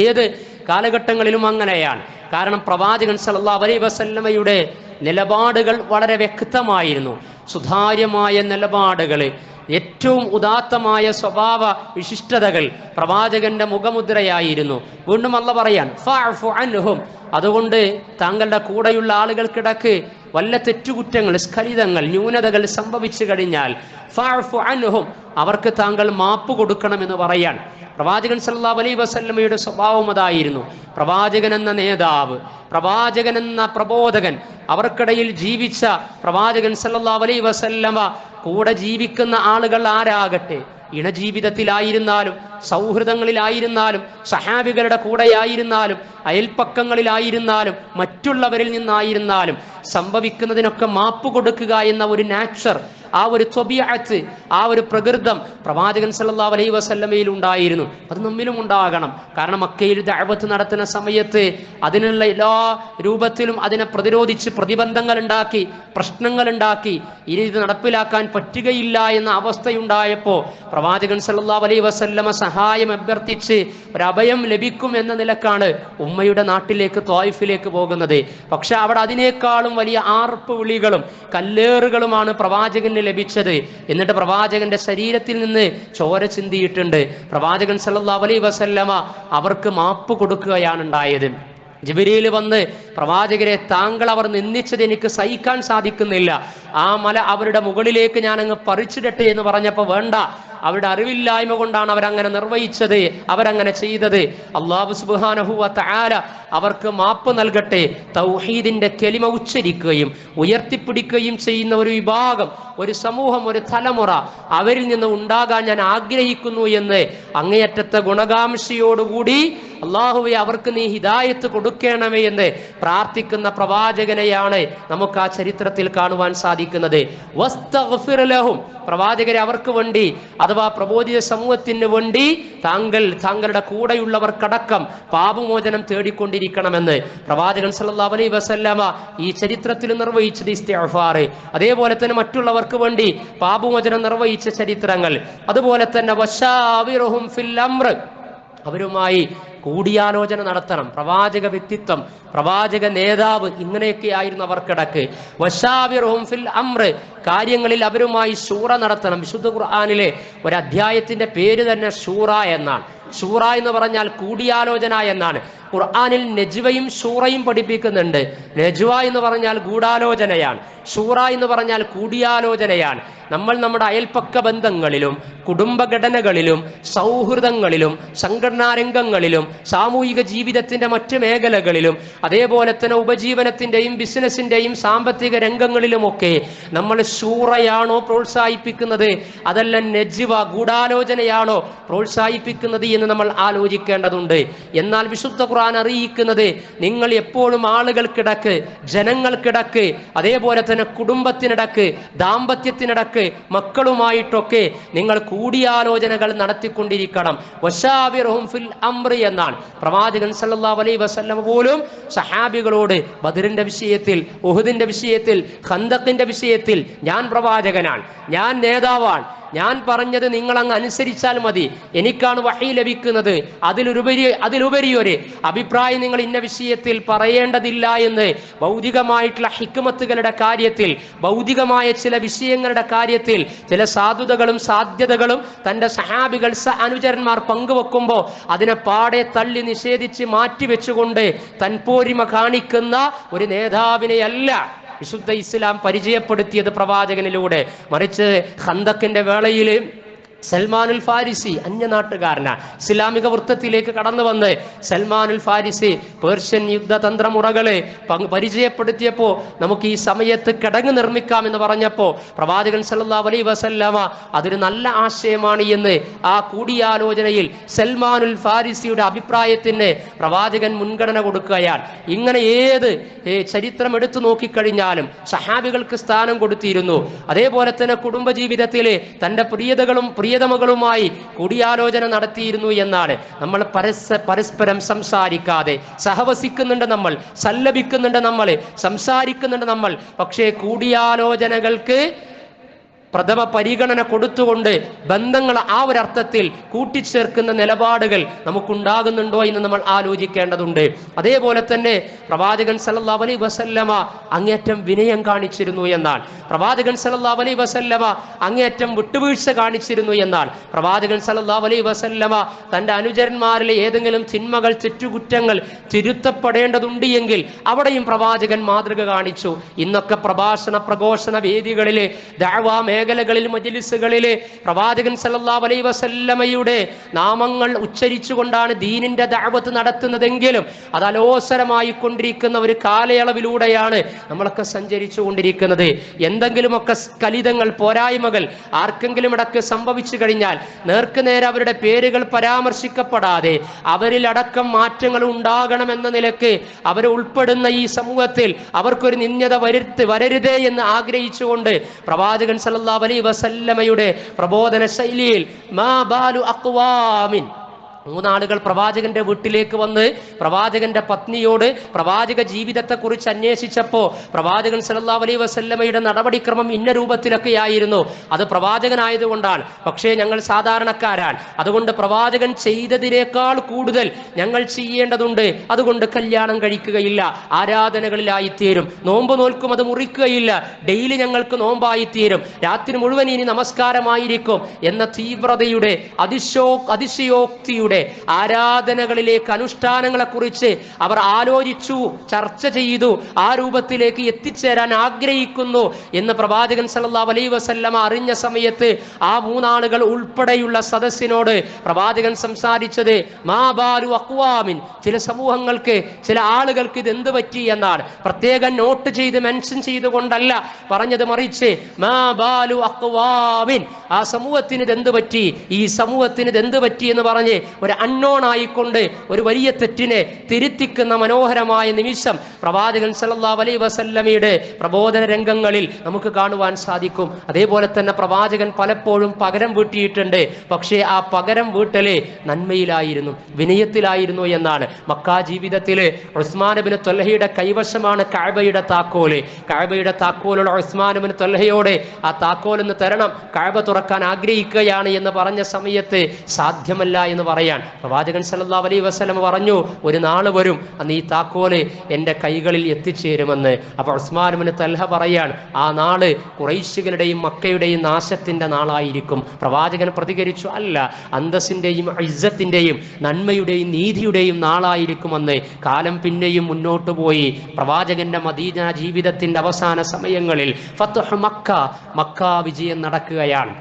ഏത് കാലഘട്ടങ്ങളിലും അങ്ങനെയാണ്. കാരണം പ്രവാചകൻ സല്ലല്ലാഹു അലൈഹി വസല്ലമയുടെ നിലപാടുകൾ വളരെ വ്യക്തമായിരുന്നു. സുതാര്യമായ നിലപാടുകൾ, ഏറ്റവും ഉദാത്തമായ സ്വഭാവ വിശിഷ്ടതകൾ പ്രവാചകന്റെ മുഖമുദ്രയായിരുന്നു. വീണ്ടും അല്ലാഹു പറയാൻ ഫഅഫു അൻഹും, അതുകൊണ്ട് താങ്കളുടെ കൂടെയുള്ള ആളുകൾക്കിടക്ക് വല്ല തെറ്റുകുറ്റങ്ങൾ, സ്ഖലിതങ്ങൾ, ന്യൂനതകൾ സംഭവിച്ചു കഴിഞ്ഞാൽ ഫഅഫു അൻഹും, അവർക്ക് താങ്കൾ മാപ്പ് കൊടുക്കണമെന്ന് പറയാൻ. പ്രവാചകൻ സല്ലല്ലാഹു അലൈഹി വസല്ലമയുടെ സ്വഭാവം അതായിരുന്നു. പ്രവാചകൻ എന്ന നേതാവ്, പ്രവാചകൻ എന്ന പ്രബോധകൻ, അവർക്കിടയിൽ ജീവിച്ച പ്രവാചകൻ സല്ലല്ലാഹു അലൈഹി വസല്ലമ കൂടെ ജീവിക്കുന്ന ആളുകൾ ആരാകട്ടെ, ഇണജീവിതത്തിലായിരുന്നാലും സൗഹൃദങ്ങളിലായിരുന്നാലും സഹാബികളുടെ കൂടെയായിരുന്നാലും അയൽപ്പക്കങ്ങളിലായിരുന്നാലും മറ്റുള്ളവരിൽ നിന്നായിരുന്നാലും സംഭവിക്കുന്നതിനൊക്കെ മാപ്പ് കൊടുക്കുക എന്ന ഒരു നാച്ചർ, ആ ഒരു ത്വബീഅത്ത്, ആ ഒരു പ്രകൃതം പ്രവാചകൻ സല്ലല്ലാഹു അലൈഹി വസല്ലമയിൽ ഉണ്ടായിരുന്നു. അത് നമ്മിലും ഉണ്ടാകണം. കാരണം മക്കയിൽ ദഅവത്ത് നടത്തുന്ന സമയത്ത് അതിനുള്ള എല്ലാ രൂപത്തിലും അതിനെ പ്രതിരോധിച്ച് പ്രതിബന്ധങ്ങൾ ഉണ്ടാക്കി, പ്രശ്നങ്ങൾ ഉണ്ടാക്കി, ഇനി ഇത് നടപ്പിലാക്കാൻ പറ്റുകയില്ല എന്ന അവസ്ഥയുണ്ടായപ്പോൾ പ്രവാചകൻ സല്ലല്ലാഹു അലൈഹി വസല്ലമ സഹായം അഭ്യർത്ഥിച്ച് ഒരഭയം ലഭിക്കും എന്ന നിലക്കാണ് ഉമ്മയുടെ നാട്ടിലേക്ക് ത്വായിഫിലേക്ക് പോകുന്നത്. പക്ഷെ അവിടെ അതിനേക്കാളും വലിയ ആർപ്പ് വിളികളും കല്ലേറുകളുമാണ് പ്രവാചകന് ലഭിച്ചത്. എന്നിട്ട് പ്രവാചകന്റെ ശരീരത്തിൽ നിന്ന് ചോര ചിന്തിയിട്ടുണ്ട്. പ്രവാചകൻ സല്ലല്ലാഹു അലൈഹി വസല്ലമ അവർക്ക് മാപ്പ് കൊടുക്കുകയാണ് ഉണ്ടായത്. ജിബ്രീൽ വന്ന് പ്രവാചകരെ, താങ്കൾ അവർ നിന്ദിച്ചത് എനിക്ക് സഹിക്കാൻ സാധിക്കുന്നില്ല, ആ മല അവരുടെ മുകളിലേക്ക് ഞാൻ അങ്ങ് പറിച്ചിടട്ടെ എന്ന് പറഞ്ഞപ്പോൾ വേണ്ട, അവരുടെ അറിവില്ലായ്മ കൊണ്ടാണ് അവരങ്ങനെ നിർവഹിച്ചത്, അവരങ്ങനെ ചെയ്തത്. അല്ലാഹു സുബ്ഹാനഹു വ തആല അവർക്ക് മാപ്പ് നൽകട്ടെ. തൗഹീദിന്റെ കലിമ ഉച്ചരിക്കുകയും ഉയർത്തിപ്പിടിക്കുകയും ചെയ്യുന്ന ഒരു വിഭാഗം, ഒരു സമൂഹം, ഒരു തലമുറ അവരിൽ നിന്ന് ഉണ്ടാകാൻ ഞാൻ ആഗ്രഹിക്കുന്നു എന്ന് അങ്ങേയറ്റത്തെ ഗുണകാംക്ഷയോടുകൂടി അല്ലാഹുവേ അവർക്ക് നീ ഹിദായത്ത് കൊടുക്കണമേ എന്ന് പ്രാർത്ഥിക്കുന്ന പ്രവാചകനെയാണ് നമുക്ക് ആ ചരിത്രത്തിൽ കാണുവാൻ സാധിക്കുന്നത്. വസ്തഗ്ഫിർ ലഹും, പ്രവാചകരെ അവർക്ക് വേണ്ടി അഥവാ പ്രബോധിത സമൂഹത്തിന് വേണ്ടി താങ്കളുടെ കൂടെയുള്ളവർക്കടക്കം പാപമോചനം തേടിക്കൊണ്ടിരിക്കണമെന്ന് പ്രവാചകൻ സല്ലല്ലാഹു അലൈഹി വസല്ലമ ഈ ചരിത്രത്തിൽ നിർവഹിച്ചത് ഇസ്തിഗ്ഫാർ. അതേപോലെ തന്നെ മറ്റുള്ളവർക്ക് വേണ്ടി പാപമോചനം നിർവഹിച്ച ചരിത്രങ്ങൾ. അതുപോലെ തന്നെ വശാവിറുഹും ഫിൽ അംർ, അവരുമായി കൂടിയാലോചന നടത്തണം. പ്രവാചക വ്യക്തിത്വം, പ്രവാചക നേതാവ്, ഇങ്ങനെയൊക്കെ ആയിരുന്നു അവർക്കിടക്ക്. വശാവിറുഹും ഫിൽ അംർ, കാര്യങ്ങളിൽ അവരുമായി ശൂറ നടത്തണം. വിശുദ്ധ ഖുർആനിലെ ഒരു അധ്യായത്തിന്റെ പേര് തന്നെ ശൂറ എന്നാണ്. ശൂറ എന്ന് പറഞ്ഞാൽ കൂടിയാലോചന എന്നാണ്. ഖുർആനിൽ നെജ്വയും ശൂറയും പഠിപ്പിക്കുന്നുണ്ട്. നെജ്വ എന്ന് പറഞ്ഞാൽ ഗൂഢാലോചനയാണ്, ശൂറ എന്ന് പറഞ്ഞാൽ കൂടിയാലോചനയാണ്. നമ്മൾ നമ്മുടെ അയൽപ്പക്ക ബന്ധങ്ങളിലും കുടുംബഘടനകളിലും സൗഹൃദങ്ങളിലും സംഘടനാ രംഗങ്ങളിലും സാമൂഹിക ജീവിതത്തിന്റെ മറ്റു മേഖലകളിലും അതേപോലെ തന്നെ ഉപജീവനത്തിന്റെയും ബിസിനസിന്റെയും സാമ്പത്തിക രംഗങ്ങളിലുമൊക്കെ നമ്മൾ ശൂറയാണോ പ്രോത്സാഹിപ്പിക്കുന്നത്, അതല്ല നെജ്വ ഗൂഢാലോചനയാണോ പ്രോത്സാഹിപ്പിക്കുന്നത് എന്ന് നമ്മൾ ആലോചിക്കേണ്ടതുണ്ട്. എന്നാൽ വിശുദ്ധ ഖുർആൻ അറിയിക്കുന്നത് നിങ്ങൾ എപ്പോഴും ആളുകൾക്കിടക്ക്, ജനങ്ങൾക്കിടക്ക്, അതേപോലെ തന്നെ കുടുംബത്തിനിടക്ക്, ദാമ്പത്യത്തിനിടക്ക്, മക്കളുമായിട്ടൊക്കെ നിങ്ങൾ കൂടിയാലോചനകൾ നടത്തിക്കൊണ്ടിരിക്കണം. വശാവിറുഹും ഫിൽ അംർ എന്നാണ്. പ്രവാചകൻ സല്ലല്ലാഹു അലൈഹി വസല്ലം പോലും സഹാബികളോട് ബദറിന്റെ വിഷയത്തിൽ, ഉഹുദിന്റെ വിഷയത്തിൽ, ഖന്തഖിന്റെ വിഷയത്തിൽ ഞാൻ പ്രവാചകനാണ്, ഞാൻ നേതാവാണ്, ഞാൻ പറഞ്ഞത് നിങ്ങൾ അങ്ങ് അനുസരിച്ചാൽ മതി, എനിക്കാണ് വഹി ലഭിക്കുന്നത്, അതിലുപരി ഒരു അഭിപ്രായം നിങ്ങൾ ഇന്ന വിഷയത്തിൽ പറയേണ്ടതില്ല എന്ന് ഭൗതികമായിട്ടുള്ള ഹിക്മത്തുകളുടെ കാര്യത്തിൽ, ഭൗതികമായ ചില വിഷയങ്ങളുടെ കാര്യത്തിൽ ചില സാധുതകളും സാധ്യതകളും തൻ്റെ സഹാബികൾ അനുചരന്മാർ പങ്കുവെക്കുമ്പോൾ അതിനെ പാടെ തള്ളി നിഷേധിച്ച് മാറ്റിവെച്ചുകൊണ്ട് തൻപോരിമ കാണിക്കുന്ന ഒരു നേതാവിനെയല്ല വിശുദ്ധ ഇസ്ലാം പരിചയപ്പെടുത്തിയത് പ്രവാചകനിലൂടെ. മറിച്ച് ഖന്തഖിന്റെ വേളയിൽ സൽമാനുൽ ഫാരിസി, അന്യനാട്ടുകാരനാണ്, ഇസ്ലാമിക വൃത്തത്തിലേക്ക് കടന്നു വന്ന് സൽമാനുൽ ഫാരിസി പേർഷ്യൻ യുദ്ധതന്ത്രമുറകളെ പരിചയപ്പെടുത്തിയപ്പോൾ നമുക്ക് ഈ സമയത്ത് കിടങ്ങ് നിർമ്മിക്കാം എന്ന് പറഞ്ഞപ്പോൾ പ്രവാചകൻ സല്ലല്ലാഹു അലൈഹി വസല്ലമ അതൊരു നല്ല ആശയമാണ് എന്ന് ആ കൂടിയാലോചനയിൽ സൽമാനുൽ ഫാരിസിയുടെ അഭിപ്രായത്തിന് പ്രവാചകൻ മുൻഗണന കൊടുക്കുകയാണ്. ഇങ്ങനെ ഏത് ചരിത്രം എടുത്തു നോക്കിക്കഴിഞ്ഞാലും സഹാബികൾക്ക് സ്ഥാനം കൊടുത്തിരുന്നു. അതേപോലെ തന്നെ കുടുംബജീവിതത്തിൽ തൻ്റെ പ്രിയതമകളുമായി കൂടിയാലോചന നടത്തിയിരുന്നു എന്നാണ്. നമ്മൾ പരസ്പരം സംസാരിക്കാതെ സഹവസിക്കുന്നുണ്ട്, നമ്മൾ സല്ലപിക്കുന്നുണ്ട്, നമ്മൾ സംസാരിക്കുന്നുണ്ട് നമ്മൾ, പക്ഷേ കൂടിയാലോചനകൾക്ക് പ്രഥമ പരിഗണന കൊടുത്തുകൊണ്ട് ബന്ധങ്ങൾ ആ ഒരർത്ഥത്തിൽ കൂട്ടിച്ചേർക്കുന്ന നിലപാടുകൾ നമുക്കുണ്ടാകുന്നുണ്ടോ എന്ന് നമ്മൾ ആലോചിക്കേണ്ടതുണ്ട്. അതേപോലെ തന്നെ പ്രവാചകൻ സല്ലല്ലാഹു അലൈഹി വസല്ലമ അങ്ങേറ്റം വിനയം കാണിച്ചിരുന്നു എന്നാണ്. പ്രവാചകൻ സല്ലല്ലാഹു അലൈഹി വസല്ലമ അങ്ങേറ്റം വിട്ടുവീഴ്ച കാണിച്ചിരുന്നു എന്നാണ്. പ്രവാചകൻ സല്ലല്ലാഹു അലൈഹി വസല്ലമ തൻ്റെ അനുചരന്മാരിലെ ഏതെങ്കിലും തിന്മകൾ, തെറ്റുകുറ്റങ്ങൾ തിരുത്തപ്പെടേണ്ടതുണ്ട് എങ്കിൽ അവിടെയും പ്രവാചകൻ മാതൃക കാണിച്ചു. ഇന്നൊക്കെ പ്രഭാഷണ പ്രഘോഷണ വേദികളിലെ ദഅവാ മേഖലകളിൽ, മജ്ലിസുകളിലെ പ്രവാചകൻ സല്ലല്ലാഹു അലൈഹി വസല്ലമയുടെ നാമങ്ങൾ ഉച്ചരിച്ചുകൊണ്ടാണ് ദീനിന്റെ ദഅവത്ത് നടത്തുന്നതെങ്കിലും അത് അലോസരമായി കൊണ്ടിരിക്കുന്ന ഒരു കാലയളവിലൂടെയാണ് നമ്മളൊക്കെ സഞ്ചരിച്ചു കൊണ്ടിരിക്കുന്നത്. എന്തെങ്കിലുമൊക്കെ സ്ഖലിതങ്ങൾ, പോരായ്മകൾ ആർക്കെങ്കിലും ഇടക്ക് സംഭവിച്ചു കഴിഞ്ഞാൽ നേർക്കുനേരെ അവരുടെ പേരുകൾ പരാമർശിക്കപ്പെടാതെ അവരിലടക്കം മാറ്റങ്ങൾ ഉണ്ടാകണമെന്ന നിലക്ക് അവരെ ഉൾപ്പെടുന്ന ഈ സമൂഹത്തിൽ അവർക്കൊരു നിന്ദ്യത വരരുതേ എന്ന് ആഗ്രഹിച്ചുകൊണ്ട് പ്രവാചകൻ സല്ലല്ലാഹു അലൈഹി വസല്ലമയുടെ പ്രബോധന ശൈലിയിൽ മാ ബാലു അഖ്വാമിൻ, മൂന്നാളുകൾ പ്രവാചകന്റെ വീട്ടിലേക്ക് വന്ന് പ്രവാചകന്റെ പത്നിയോട് പ്രവാചക ജീവിതത്തെക്കുറിച്ച് അന്വേഷിച്ചപ്പോൾ പ്രവാചകൻ സല്ലല്ലാഹു അലൈഹി വസല്ലമയുടെ നടപടിക്രമം ഇന്ന രൂപത്തിലൊക്കെ ആയിരുന്നു. അത് പ്രവാചകനായതുകൊണ്ടാണ്, പക്ഷേ ഞങ്ങൾ സാധാരണക്കാരാണ്, അതുകൊണ്ട് പ്രവാചകൻ ചെയ്തതിനേക്കാൾ കൂടുതൽ ഞങ്ങൾ ചെയ്യേണ്ടതുണ്ട്, അതുകൊണ്ട് കല്യാണം കഴിക്കുകയില്ല, ആരാധനകളിലായിത്തീരും, നോമ്പ് നോൽക്കും, അത് മുറിക്കുകയില്ല, ഡെയിലി ഞങ്ങൾക്ക് നോമ്പായിത്തീരും, രാത്രി മുഴുവൻ ഇനി നമസ്കാരമായിരിക്കും എന്ന തീവ്രതയുടെ അതിശയോക്തിയുടെ ആരാധനകളിലേക്ക്, അനുഷ്ഠാനങ്ങളെ കുറിച്ച് അവർ ആലോചിച്ചു, ചർച്ച ചെയ്തു, ആ രൂപത്തിലേക്ക് എത്തിച്ചേരാൻ ആഗ്രഹിക്കുന്നു എന്ന് പ്രവാചകൻ സല്ലല്ലാഹു അലൈഹി വസല്ലമ അറിഞ്ഞ സമയത്ത് ആ മൂന്നാളുകൾ ഉൾപ്പെടെയുള്ള സദസ്സിനോട് പ്രവാചകൻ സംസാരിച്ചത് മാ ബാലു അഖ്വാമിൻ, ചില സമൂഹങ്ങൾക്ക്, ചില ആളുകൾക്ക് ഇത് എന്ത് പറ്റി എന്നാണ്. പ്രത്യേകം നോട്ട് ചെയ്ത് മെൻഷൻ ചെയ്തുകൊണ്ടല്ല പറഞ്ഞത്, മറിച്ച് മാ ബാലു അഖ്വാമിൻ, ആ സമൂഹത്തിന് ഇത് എന്ത് പറ്റി, ഈ സമൂഹത്തിന് ഇത് എന്ത് പറ്റി എന്ന് പറഞ്ഞ് ഒരു അൺനോൺ ആയിക്കൊണ്ട് ഒരു വലിയ തെറ്റിനെ തിരുത്തിക്കുന്ന മനോഹരമായ നിമിഷം പ്രവാചകൻ സല്ലല്ലാഹു അലൈഹി വസല്ലമയുടെ പ്രബോധന രംഗങ്ങളിൽ നമുക്ക് കാണുവാൻ സാധിക്കും. അതേപോലെ തന്നെ പ്രവാചകൻ പലപ്പോഴും പകരം വീട്ടിയിട്ടുണ്ട്. പക്ഷേ ആ പകരം വീട്ടല് നന്മയിലായിരുന്നു, വിനയത്തിലായിരുന്നു എന്നാണ്. മക്കാ ജീവിതത്തിൽ ഉസ്മാൻ ഇബ്നു ത്വൽഹയുടെ കൈവശമാണ് കഅബയുടെ താക്കോല്. കഅബയുടെ താക്കോലുള്ള ഉസ്മാൻ ഇബ്നു ത്വൽഹയോട് ആ താക്കോലൊന്ന് തരണം, കഅബ തുറക്കാൻ ആഗ്രഹിക്കുകയാണ് എന്ന് പറഞ്ഞ സമയത്ത് സാധ്യമല്ല എന്ന് പറയാൻ പ്രവാചകൻ സല്ലല്ലാഹു അലൈഹി വസല്ലം പറഞ്ഞു, ഒരു നാള് വരും അന്ന് ഈ താക്കോല് എൻ്റെ കൈകളിൽ എത്തിച്ചേരുമെന്ന്. അപ്പോൾ ഉസ്മാൻ ഇബ്നു തൽഹ പറയാൻ, ആ നാള് ഖുറൈശികളുടെയും മക്കയുടെയും നാശത്തിന്റെ നാളായിരിക്കും. പ്രവാചകൻ പ്രതികരിച്ചു, അല്ല, അന്തസ്സിന്റെയും ഇസ്സത്തിന്റെയും നന്മയുടെയും നീതിയുടെയും നാളായിരിക്കുമെന്ന്. കാലം പിന്നെയും മുന്നോട്ട് പോയി. പ്രവാചകന്റെ മദീന ജീവിതത്തിന്റെ അവസാന സമയങ്ങളിൽ ഫത്ഹ് മക്ക വിജയം നടക്കുകയാണ്.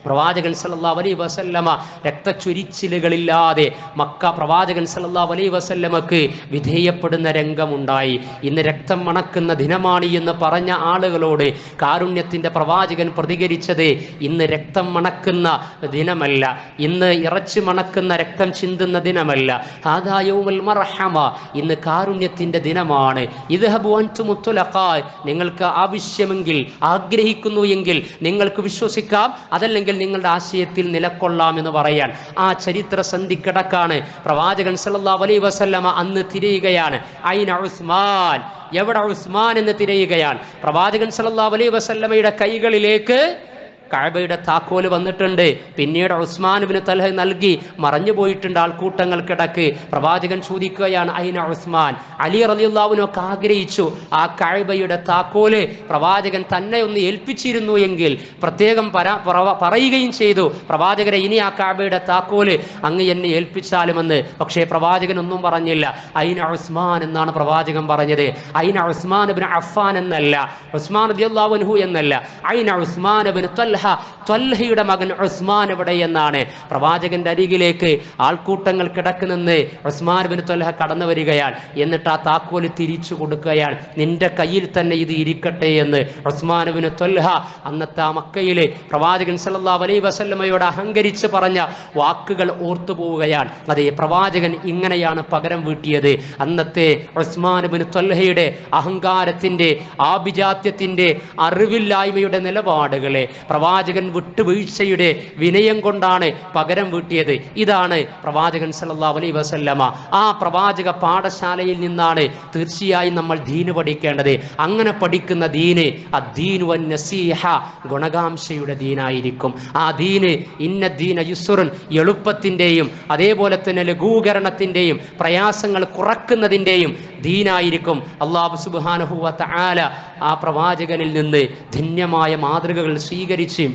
പ്രവാചകൻ സല്ലല്ലാഹു അലൈഹി വസല്ലമ രക്തച്ചൊരിച്ചിലുകളില്ലാതെ മക്ക പ്രവാചകൻ സല്ലല്ലാഹു അലൈഹി വസല്ലമക്ക് വിധേയപ്പെടുന്ന രംഗമുണ്ടായി. ഇന്ന് രക്തം മണക്കുന്ന ദിനമാണ് എന്ന് പറഞ്ഞ ആളുകളോട് കാരുണ്യത്തിന്റെ പ്രവാചകൻ പ്രതികരിച്ചത്, ഇന്ന് രക്തം മണക്കുന്ന ദിനമല്ല, ഇന്ന് ഇറച്ചി മണക്കുന്ന രക്തം ചിന്തുന്ന ദിനമല്ല, ഹാദാ യൗമുൽ മർഹമ, ഇന്ന് കാരുണ്യത്തിന്റെ ദിനമാണ്. ഇദ്ഹബു അൻതും തുലഖാ, നിങ്ങൾക്ക് ആവശ്യമെങ്കിൽ, ആഗ്രഹിക്കുന്നു എങ്കിൽ നിങ്ങൾക്ക് വിശ്വസിക്കാം, അതല്ലെങ്കിൽ നിങ്ങളുടെ ആശയത്തിൽ നിലക്കൊള്ളാം എന്ന് പറയാൻ ആ ചരിത്ര സന്ധിക്കിടക്കാണ് പ്രവാചകൻ സല്ലല്ലാഹു അലൈഹി വസല്ലമ അന്ന് തിരയുകയാണ്. ഐന ഉസ്മാൻ, എവിടെ ഉസ്മാൻ എന്ന് തിരയുകയാണ്. പ്രവാചകൻ സല്ലല്ലാഹു അലൈഹി വസല്ലമയുടെ കൈകളിലേക്ക് കഅബയുടെ താക്കോല് വന്നിട്ടുണ്ട്. പിന്നീട് ഉസ്മാൻ ഇബ്നു തൽഹ നൽകി മറഞ്ഞു പോയിട്ടുണ്ട് ആൾക്കൂട്ടങ്ങൾക്കിടക്ക്. പ്രവാചകൻ ചോദിക്കുകയാണ്, ഐന ഉസ്മാൻ. അലി റളിയല്ലാഹു അൻഹു ഒക്കെ ആഗ്രഹിച്ചു ആ കഅബയുടെ താക്കോല് പ്രവാചകൻ തന്നെ ഒന്ന് ഏൽപ്പിച്ചിരുന്നു എങ്കിൽ പ്രത്യേകം പറയുകയും ചെയ്തു, പ്രവാചകരെ ഇനി ആ കഅബയുടെ താക്കോല് അങ്ങ് എന്നെ ഏൽപ്പിച്ചാലുമെന്ന്. പക്ഷേ പ്രവാചകൻ ഒന്നും പറഞ്ഞില്ല. ഐന ഉസ്മാൻ എന്നാണ് പ്രവാചകൻ പറഞ്ഞത്. ഐന ഉസ്മാൻ ഇബ്നു അഫ്ഫാൻ എന്നല്ല, ഉസ്മാൻ റളിയല്ലാഹു അൻഹു എന്നല്ല, ഐന ഉസ്മാൻ ഇബ്നു തൽഹ, ത്വൽഹയുടെ മകൻ ഉസ്മാൻ എവിടെ എന്നാണ്. പ്രവാചകന്റെ അരികിലേക്ക് ആൾക്കൂട്ടങ്ങൾ കിടക്കുന്നെന്ന് ഉസ്മാൻ ഇബ്നു തൽഹ കടന്നു വരികയാണ്. എന്നിട്ട് ആ താക്കോല് തിരിച്ചു കൊടുക്കുകയാണ്, നിന്റെ കയ്യിൽ തന്നെ ഇത് ഇരിക്കട്ടെ എന്ന്. ഉസ്മാൻ ഇബ്നു തൽഹ അന്നത്തെ മക്കയിലെ പ്രവാചകൻ സല്ലല്ലാഹു അലൈഹി വസല്ലമയോട് അഹങ്കരിച്ച് പറഞ്ഞ വാക്കുകൾ ഓർത്തു പോവുകയാണ്. അതേ, പ്രവാചകൻ ഇങ്ങനെയാണ് പകരം വീട്ടിയത്. അന്നത്തെ ഉസ്മാൻ ഇബ്നു തൽഹയുടെ അഹങ്കാരത്തിന്റെ, ആഭിജാത്യത്തിന്റെ, അറിവില്ലായ്മയുടെ നിലപാടുകളെ പ്രവാചകൻ വിട്ടുവീഴ്ചയുടെ വിനയം കൊണ്ടാണ് പകരം വീട്ടിയത്. ഇതാണ് പ്രവാചകൻ സല്ലല്ലാഹു അലൈഹി വസല്ലമ. ആ പ്രവാചക പാഠശാലയിൽ നിന്നാണ് തീർച്ചയായും നമ്മൾ ദീന് പഠിക്കേണ്ടത്. അങ്ങനെ പഠിക്കുന്ന ദീന് അദ്ദീനു വന്നസീഹ, ഗുണകാംക്ഷയുടെ ദീനായിരിക്കും. ആ ദീന് ഇന്ന ദീന യുസ്റുൻ, എളുപ്പത്തിൻ്റെയും അതേപോലെ തന്നെ ലഘൂകരണത്തിൻ്റെയും പ്രയാസങ്ങൾ കുറക്കുന്നതിൻ്റെയും ദീനായിരിക്കും. അല്ലാഹു സുബ്ഹാനഹു വ തആല ആ പ്രവാചകനിൽ നിന്ന് ധന്യമായ മാതൃകകൾ സ്വീകരിച്ച്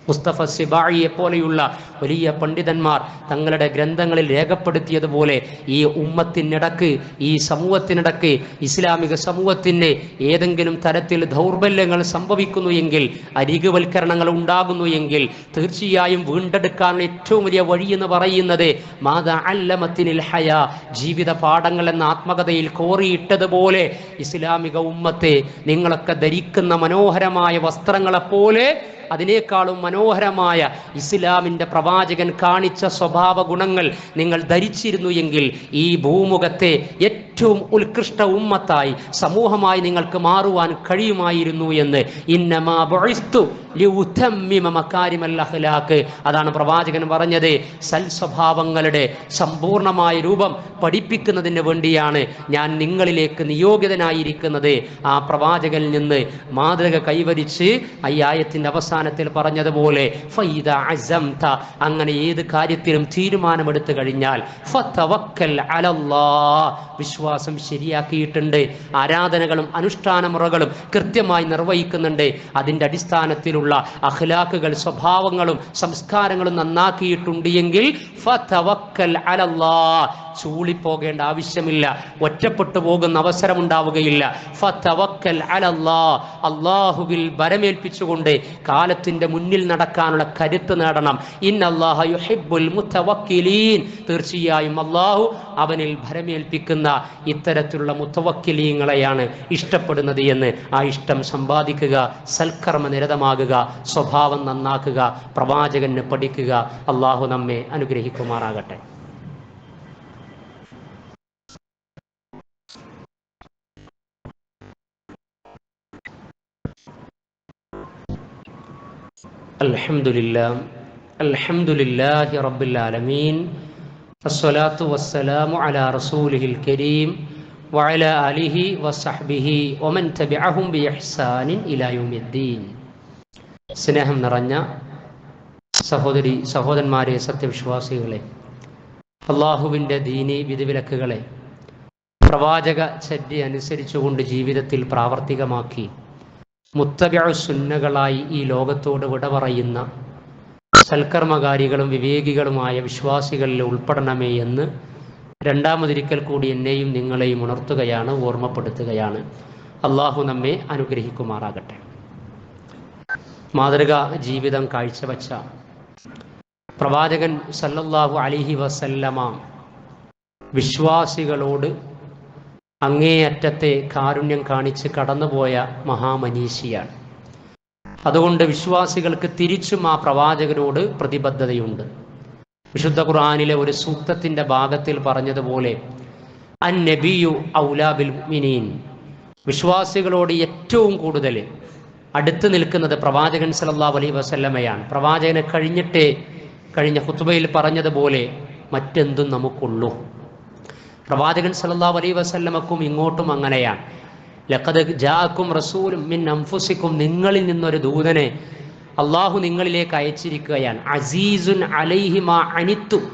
മുസ്തഫ സിബായിയെ പോലെയുള്ള വലിയ പണ്ഡിതന്മാർ തങ്ങളുടെ ഗ്രന്ഥങ്ങളിൽ രേഖപ്പെടുത്തിയതുപോലെ ഈ ഉമ്മത്തിനിടക്ക്, ഈ സമൂഹത്തിനിടക്ക്, ഇസ്ലാമിക സമൂഹത്തിന് ഏതെങ്കിലും തരത്തിൽ ദൗർബല്യങ്ങൾ സംഭവിക്കുന്നു എങ്കിൽ, അരികുവൽക്കരണങ്ങൾ ഉണ്ടാകുന്നു എങ്കിൽ, തീർച്ചയായും വീണ്ടെടുക്കാനുള്ള ഏറ്റവും വലിയ വഴി എന്ന് പറയുന്നത് മാദാ അല്ലമത്തിനിൽ ഹയാ, ജീവിത പാഠങ്ങൾ എന്ന ആത്മകഥയിൽ കോറിയിട്ടതുപോലെ ഇസ്ലാമിക ഉമ്മത്തെ നിങ്ങളൊക്കെ ധരിക്കുന്ന മനോഹരമായ വസ്ത്രങ്ങളെപ്പോലെ അതിനേക്കാളും മനോഹരമായ ഇസ്ലാമിൻ്റെ പ്രവാചകൻ കാണിച്ച സ്വഭാവ ഗുണങ്ങൾ നിങ്ങൾ ധരിച്ചിരുന്നു എങ്കിൽ ഈ ഭൂമുഖത്തെ ഏറ്റവും ഉത്കൃഷ്ട ഉമ്മത്തായി, സമൂഹമായി നിങ്ങൾക്ക് മാറുവാൻ കഴിയുമായിരുന്നു എന്ന്. ഇന്നമാ ബുഇസ്തു ലിഉതമ്മിമ മകാരിമൽ അഖ്ലാഖ്, അതാണ് പ്രവാചകൻ പറഞ്ഞത്. സൽ സ്വഭാവങ്ങളുടെ സമ്പൂർണമായ രൂപം പഠിപ്പിക്കുന്നതിന് വേണ്ടിയാണ് ഞാൻ നിങ്ങളിലേക്ക് നിയോഗിതനായിരിക്കുന്നത്. ആ പ്രവാചകനിൽ നിന്ന് മാതൃക കൈവരിച്ച് ഈ ആയത്തിൻ്റെ അവസാനത്തിൽ പറഞ്ഞതുപോലെ ഫൈദ അസംത, അങ്ങനെ ഏത് കാര്യത്തിലും തീരുമാനമെടുത്തു കഴിഞ്ഞാൽ ഫതവക്കൽ അലല്ലാഹ്, വിശ്വാസം ശരിയാക്കിയിട്ടുണ്ട്, ആരാധനകളും അനുഷ്ഠാന മുറകളും കൃത്യമായി നിർവഹിക്കുന്നുണ്ട്, അതിൻ്റെ അടിസ്ഥാനത്തിലുള്ള അഖ്ലാഖുകൾ, സ്വഭാവങ്ങളും സംസ്കാരങ്ങളും നന്നാക്കിയിട്ടുണ്ട് എങ്കിൽ ഫതവക്കൽ അലല്ലാഹ്, ചൂളിപ്പോകേണ്ട ആവശ്യമില്ല, ഒറ്റപ്പെട്ടു പോകുന്ന അവസരമുണ്ടാവുകയില്ല. ഫതവക്കൽ അലല്ലാഹ്, അല്ലാഹുവിൽ ബരമേൽപ്പിച്ചുകൊണ്ട് കാലത്തിന്റെ മുന്നിൽ നടക്കാനുള്ള കരുത്ത് നേടണം. ഇന്നല്ലാഹ യുഹിബ്ബുൽ മുതവക്കിലീൻ, തീർച്ചയായും അല്ലാഹു അവനിൽ ഭരമേൽപ്പിക്കുന്ന ഇത്തരത്തിലുള്ള മുതവക്കിലീങ്ങളെയാണ് ഇഷ്ടപ്പെടുന്നത് എന്ന്. ആ ഇഷ്ടം സമ്പാദിക്കുക, സൽക്കർമ്മ നിരതമാകുക, സ്വഭാവം നന്നാക്കുക, പ്രവാചകന് പഠിക്കുക. അല്ലാഹു നമ്മെ അനുഗ്രഹിക്കുമാറാകട്ടെ. അൽഹംദുലില്ലാഹി റബ്ബിൽ ആലമീൻ, അസ്സലാത്തു വസ്സലാമു അലാ റസൂലിഹിൽ കരീം വഅലാ ആലിഹി വസഹ്ബിഹി വമൻ തബിഅഹും ബിഇഹ്സാനിൻ ഇലാ യൗമിദ്ദീൻ. സ്നേഹം നിറഞ്ഞ സഹോദരന്മാരെ, സത്യവിശ്വാസികളെ, അല്ലാഹുവിൻ്റെ ദീനി വിധിവിലക്കുകളെ പ്രവാചക ചര്യ അനുസരിച്ചുകൊണ്ട് ജീവിതത്തിൽ പ്രാവർത്തികമാക്കി മുത്തബിഉ സുന്നകളായി ഈ ലോകത്തോട് വിട പറയുന്ന സൽക്കർമ്മകാരികളും വിവേകികളുമായ വിശ്വാസികളിൽ ഉൾപ്പെടണമേ എന്ന് രണ്ടാമതൊരിക്കൽ കൂടി എന്നെയും നിങ്ങളെയും ഉണർത്തുകയാണ്, ഓർമ്മപ്പെടുത്തുകയാണ്. അള്ളാഹു നമ്മെ അനുഗ്രഹിക്കുമാറാകട്ടെ. മാതൃകാ ജീവിതം കാഴ്ചവെച്ച പ്രവാചകൻ സല്ലല്ലാഹു അലൈഹി വസല്ലമ വിശ്വാസികളോട് അങ്ങേയറ്റത്തെ കാരുണ്യം കാണിച്ച് കടന്നുപോയ മഹാമനീഷിയാണ്. അതുകൊണ്ട് വിശ്വാസികൾക്ക് തിരിച്ചും ആ പ്രവാചകനോട് പ്രതിബദ്ധതയുണ്ട്. വിശുദ്ധ ഖുർആനിലെ ഒരു സൂക്തത്തിന്റെ ഭാഗത്തിൽ പറഞ്ഞതുപോലെ അൻ നബിയു ഔലാ ബിൽ മുഅ്മിനീൻ, വിശ്വാസികളോട് ഏറ്റവും കൂടുതൽ അടുത്ത് നിൽക്കുന്നത് പ്രവാചകൻ സല്ലല്ലാഹു അലൈഹി വസല്ലമയാണ്. പ്രവാചകനെ കഴിഞ്ഞ ഖുത്ബയിൽ പറഞ്ഞതുപോലെ മറ്റെന്തും നമുക്കുള്ളൂ. പ്രവാചകൻ സല്ലല്ലാഹു അലൈഹി വസല്ലമക്കും ഇങ്ങോട്ടും അങ്ങനെയാണ്. ലഖദ് ജാഅക്കും റസൂലും മിൻ അൻഫുസിക്കും, നിങ്ങളിൽ നിന്നൊരു ദൂതനെ അള്ളാഹു നിങ്ങളിലേക്ക് അയച്ചിരിക്കുകയാണ്. അസീസുൻ അലൈഹി മാ അനിത്തും,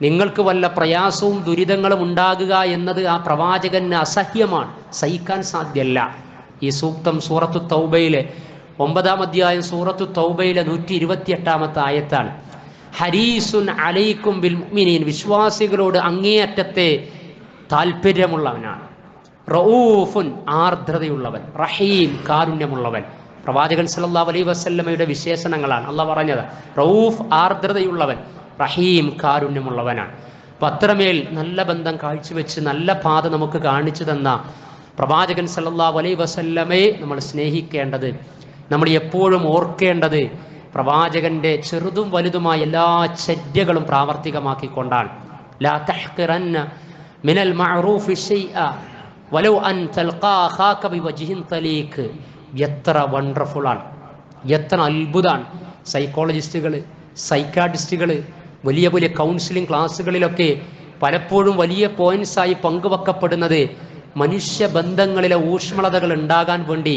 നിങ്ങൾക്ക് വല്ല പ്രയാസവും ദുരിതങ്ങളും ഉണ്ടാകുക എന്നത് ആ പ്രവാചകന് അസഹ്യമാണ്, സഹിക്കാൻ സാധ്യമല്ല. ഈ സൂക്തം സൂറത്തു തൗബയിലെ 9-ാം അധ്യായം സൂറത്തു തൗബയിലെ 128-ാമത്തെ ആയത്താണ്. ഹരീസുൻ അലൈക്കും ബിൽ മുഅ്മിനീൻ, വിശ്വാസികളോട് അങ്ങേയറ്റത്തെ താല്പര്യമുള്ളവനാണ്. റഊഫുൻ, ആർദ്രതയുള്ളവൻ. റഹീം, കാരുണ്യമുള്ളവൻ. പ്രവാചകൻ സല്ലല്ലാഹു അലൈഹി വസല്ലമയുടെ വിശേഷണങ്ങളാണ് അള്ളാഹ് പറഞ്ഞത്. റഊഫ്, ആർദ്രതയുള്ളവൻ. റഹീം, കാരുണ്യമുള്ളവനാണ്. അപ്പം അത്രമേൽ നല്ല ബന്ധം കാഴ്ചവെച്ച് നല്ല പാത നമുക്ക് കാണിച്ചു തന്ന പ്രവാചകൻ സല്ലല്ലാഹു അലൈഹി വസല്ലമയെ നമ്മൾ സ്നേഹിക്കേണ്ടത്, നമ്മൾ എപ്പോഴും ഓർക്കേണ്ടത് പ്രവാചകന്റെ ചെറുതും വലുതുമായ എല്ലാ ചര്യകളും പ്രാവർത്തികമാക്കിക്കൊണ്ടാണ്. ലാ തഹ്ഖിറന്ന മിനൽ മഅറൂഫി ശൈഅ വലൗ അൻ തൽഖാ അഖാക ബിവജ്ഹിൻ തലീഖ്. എത്ര വണ്ടർഫുള്ളാണ്, എത്ര അത്ഭുതമാണ്! സൈക്കോളജിസ്റ്റുകൾ, സൈക്കാട്രിസ്റ്റുകൾ വലിയ വലിയ കൗൺസിലിംഗ് ക്ലാസ്സുകളിലൊക്കെ പലപ്പോഴും വലിയ പോയിന്റ്സായി പങ്കുവെക്കപ്പെടുന്നത് മനുഷ്യബന്ധങ്ങളിലെ ഊഷ്മളതകൾ ഉണ്ടാകാൻ വേണ്ടി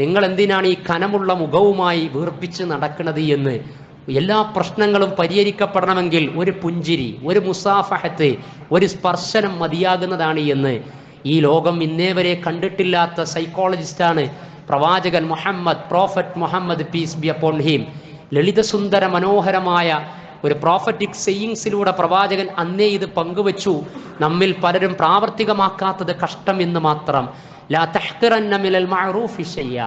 നിങ്ങൾ എന്തിനാണ് ഈ കനമുള്ള മുഖവുമായി വീർപ്പിച്ച് നടക്കുന്നത് എന്ന്. എല്ലാ പ്രശ്നങ്ങളും പരിഹരിക്കപ്പെടണമെങ്കിൽ ഒരു പുഞ്ചിരി, ഒരു മുസാഫഹത്ത്, ഒരു സ്പർശനം മതിയാകുന്നതാണ് എന്ന് ഈ ലോകം ഇന്നേ വരെ കണ്ടിട്ടില്ലാത്ത സൈക്കോളജിസ്റ്റാണ് പ്രവാചകൻ Muhammad, prophet Muhammad peace be upon him. ലളിതസുന്ദര മനോഹരമായ ഒരു പ്രോഫറ്റിക് സെയിങ്സിലൂടെ പ്രവാചകൻ അന്നേ ഇത് പങ്കുവച്ചു. നമ്മിൽ പലരും പ്രാവർത്തികമാക്കാത്തത് കഷ്ടം എന്ന് മാത്രം. ലാ തഹ്ഖിറന്ന മിനൽ മഅറൂഫി ശൈഅ,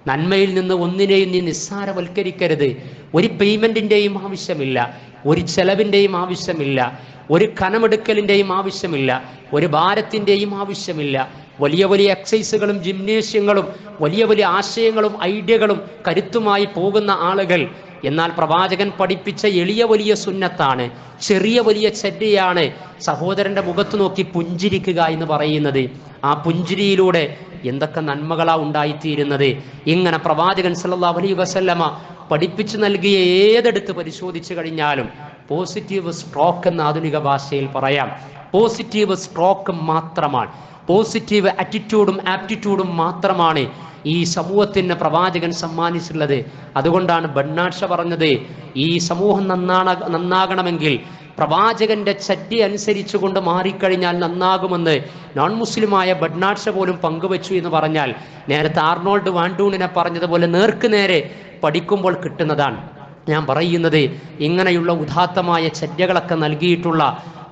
നന്മയിൽ നിന്ന് ഒന്നിനെയും നീ നിസ്സാരവൽക്കരിക്കരുത്. ഒരു പേയ്മെന്റിന്റെയും ആവശ്യമില്ല, ഒരു ചെലവിന്റെയും ആവശ്യമില്ല, ഒരു കനമെടുക്കലിന്റെയും ആവശ്യമില്ല, ഒരു ഭാരത്തിന്റെയും ആവശ്യമില്ല. വലിയ വലിയ എക്സസൈസുകളും ജിംനേഷ്യങ്ങളും വലിയ വലിയ ആശയങ്ങളും ഐഡിയകളും കരുത്തുമായി പോകുന്ന ആളുകൾ, എന്നാൽ പ്രവാചകൻ പഠിപ്പിച്ച എളിയ വലിയ സുന്നത്താണ്, ചെറിയ വലിയ ചര്യയാണ് സഹോദരന്റെ മുഖത്ത് നോക്കി പുഞ്ചിരിക്കുക എന്ന് പറയുന്നത്. ആ പുഞ്ചിരിയിലൂടെ എന്തൊക്കെ നന്മകളാ ഉണ്ടായിത്തീരുന്നത്. ഇങ്ങനെ പ്രവാചകൻ സല്ലല്ലാഹു അലൈഹി വസല്ലമ പഠിപ്പിച്ചു നൽകിയ ഏതെടുത്ത് പരിശോധിച്ചു കഴിഞ്ഞാലും പോസിറ്റീവ് സ്ട്രോക്ക് എന്ന ആധുനിക ഭാഷയിൽ പറയാം, പോസിറ്റീവ് സ്ട്രോക്ക് മാത്രമാണ്, പോസിറ്റീവ് ആറ്റിറ്റ്യൂഡും ആപ്റ്റിറ്റ്യൂഡും മാത്രമാണ് ഈ സമൂഹത്തിന് പ്രവാചകൻ സമ്മാനിച്ചിട്ടുള്ളത്. അതുകൊണ്ടാണ് ബണ്ണാഷ പറഞ്ഞത്, ഈ സമൂഹം നന്നാകണമെങ്കിൽ പ്രവാചകന്റെ ചര്യ അനുസരിച്ചുകൊണ്ട് മാറിക്കഴിഞ്ഞാൽ നന്നാകുമെന്ന് നോൺ മുസ്ലിമായ ബഡ്നാഷ പോലും പങ്കുവച്ചു എന്ന് പറഞ്ഞാൽ നേരത്തെ ആർണോൾഡ് വാൻഡൂണിനെ പറഞ്ഞതുപോലെ നേർക്ക് നേരെ പഠിക്കുമ്പോൾ കിട്ടുന്നതാണ്. ഞാൻ പറയുന്നത് ഇങ്ങനെയുള്ള ഉദാത്തമായ ചര്യകളൊക്കെ നൽകിയിട്ടുള്ള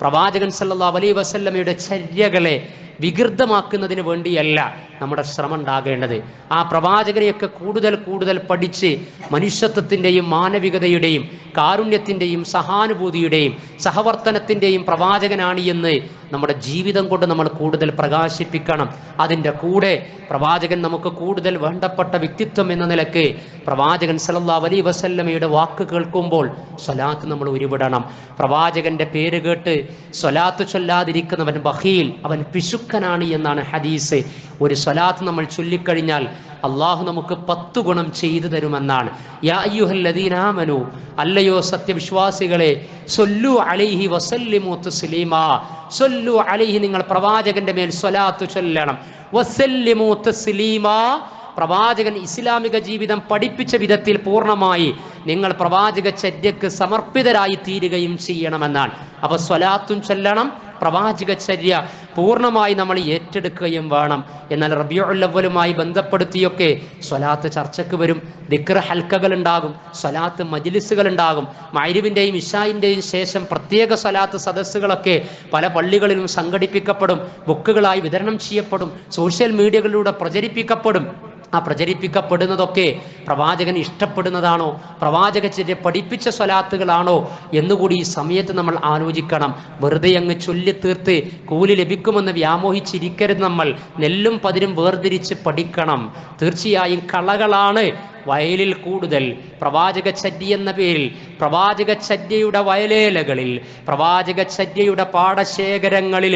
പ്രവാചകൻ സല്ലല്ലാഹു അലൈഹി വസല്ലമയുടെ ചര്യകളെ വികൃതമാക്കുന്നതിന് വേണ്ടിയല്ല നമ്മുടെ ശ്രമം ഉണ്ടാകേണ്ടത്. ആ പ്രവാചകനെയൊക്കെ കൂടുതൽ കൂടുതൽ പഠിച്ച് മനുഷ്യത്വത്തിൻ്റെയും മാനവികതയുടെയും കാരുണ്യത്തിൻ്റെയും സഹാനുഭൂതിയുടെയും സഹവർത്തനത്തിൻ്റെയും പ്രവാചകനാണ് എന്ന് നമ്മുടെ ജീവിതം കൊണ്ട് നമ്മൾ കൂടുതൽ പ്രകാശിപ്പിക്കണം. അതിൻ്റെ കൂടെ പ്രവാചകൻ നമുക്ക് കൂടുതൽ വേണ്ടപ്പെട്ട വ്യക്തിത്വം എന്ന നിലക്ക് പ്രവാചകൻ സല്ലല്ലാഹു അലൈഹി വസല്ലമയുടെ വാക്ക് കേൾക്കുമ്പോൾ സ്വലാത്ത് നമ്മൾ ഉരുവിടണം. പ്രവാചകന്റെ പേര് കേട്ട് സ്വലാത്ത് ചൊല്ലാതിരിക്കുന്നവൻ ബഖീൽ, അവൻ പിശുക്കനാണ് എന്നാണ് ഹദീസ്. ഒരു സ്വലാത്ത് നമ്മൾ ചൊല്ലിക്കഴിഞ്ഞാൽ അള്ളാഹു നമുക്ക് 10 ഗുണം ചെയ്തു തരുമെന്നാണ്. യാ അയ്യുഹല്ലദീന ആമനു, അല്ലയോ സത്യവിശ്വാസികളെ, സൊല്ലു അലൈഹി വസല്ലിമു തസ്ലീമാ, സൊല്ലു അലൈഹി, നിങ്ങൾ പ്രവാചകന്റെ മേൽ സ്വലാത്ത് ചൊല്ലണം. വസല്ലിമു തസ്ലീമാ, പ്രവാചകൻ ഇസ്ലാമിക ജീവിതം പഠിപ്പിച്ച വിധത്തിൽ പൂർണ്ണമായി നിങ്ങൾ പ്രവാചക ചര്യക്ക് സമർപ്പിതരായി തീരുകയും ചെയ്യണമെന്നാണ്. അപ്പൊ സ്വലാത്തും ചൊല്ലണം, പ്രവാചക ചര്യ പൂർണ്ണമായി നമ്മൾ ഏറ്റെടുക്കുകയും വേണം. എന്നാൽ റബീഉൽ അവ്വലുമായി ബന്ധപ്പെടുത്തിയൊക്കെ സ്വലാത്ത് ചർച്ചയ്ക്ക് വരും, ദിക്ർ ഹൽക്കകൾ ഉണ്ടാകും, സ്വലാത്ത് മജ്ലിസുകൾ ഉണ്ടാകും. മഗ്രിബിന്റെയും ഇശാഇന്റെയും ശേഷം പ്രത്യേക സ്വലാത്ത് സദസ്സുകളൊക്കെ പല പള്ളികളിലും സംഘടിപ്പിക്കപ്പെടും, ബുക്കുകളായി വിതരണം ചെയ്യപ്പെടും, സോഷ്യൽ മീഡിയകളിലൂടെ പ്രചരിപ്പിക്കപ്പെടും. ആ പ്രചരിപ്പിക്കപ്പെടുന്നതൊക്കെ പ്രവാചകൻ ഇഷ്ടപ്പെടുന്നതാണോ, പ്രവാചക ചര്യ പഠിപ്പിച്ച സ്വലാത്തുകളാണോ എന്നുകൂടി ഈ സമയത്ത് നമ്മൾ ആലോചിക്കണം. വെറുതെ അങ്ങ് ചൊല്ലിത്തീർത്ത് കൂലി ലഭിക്കുമെന്ന് വ്യാമോഹിച്ചിരിക്കരുത്. നമ്മൾ നെല്ലും പതിരും വേർതിരിച്ച് പഠിക്കണം. തീർച്ചയായും കളകളാണ് വയലിൽ കൂടുതൽ. പ്രവാചക ചര്യ എന്ന പേരിൽ പ്രവാചക ചര്യയുടെ വയലേലകളിൽ, പ്രവാചക ചര്യയുടെ പാടശേഖരങ്ങളിൽ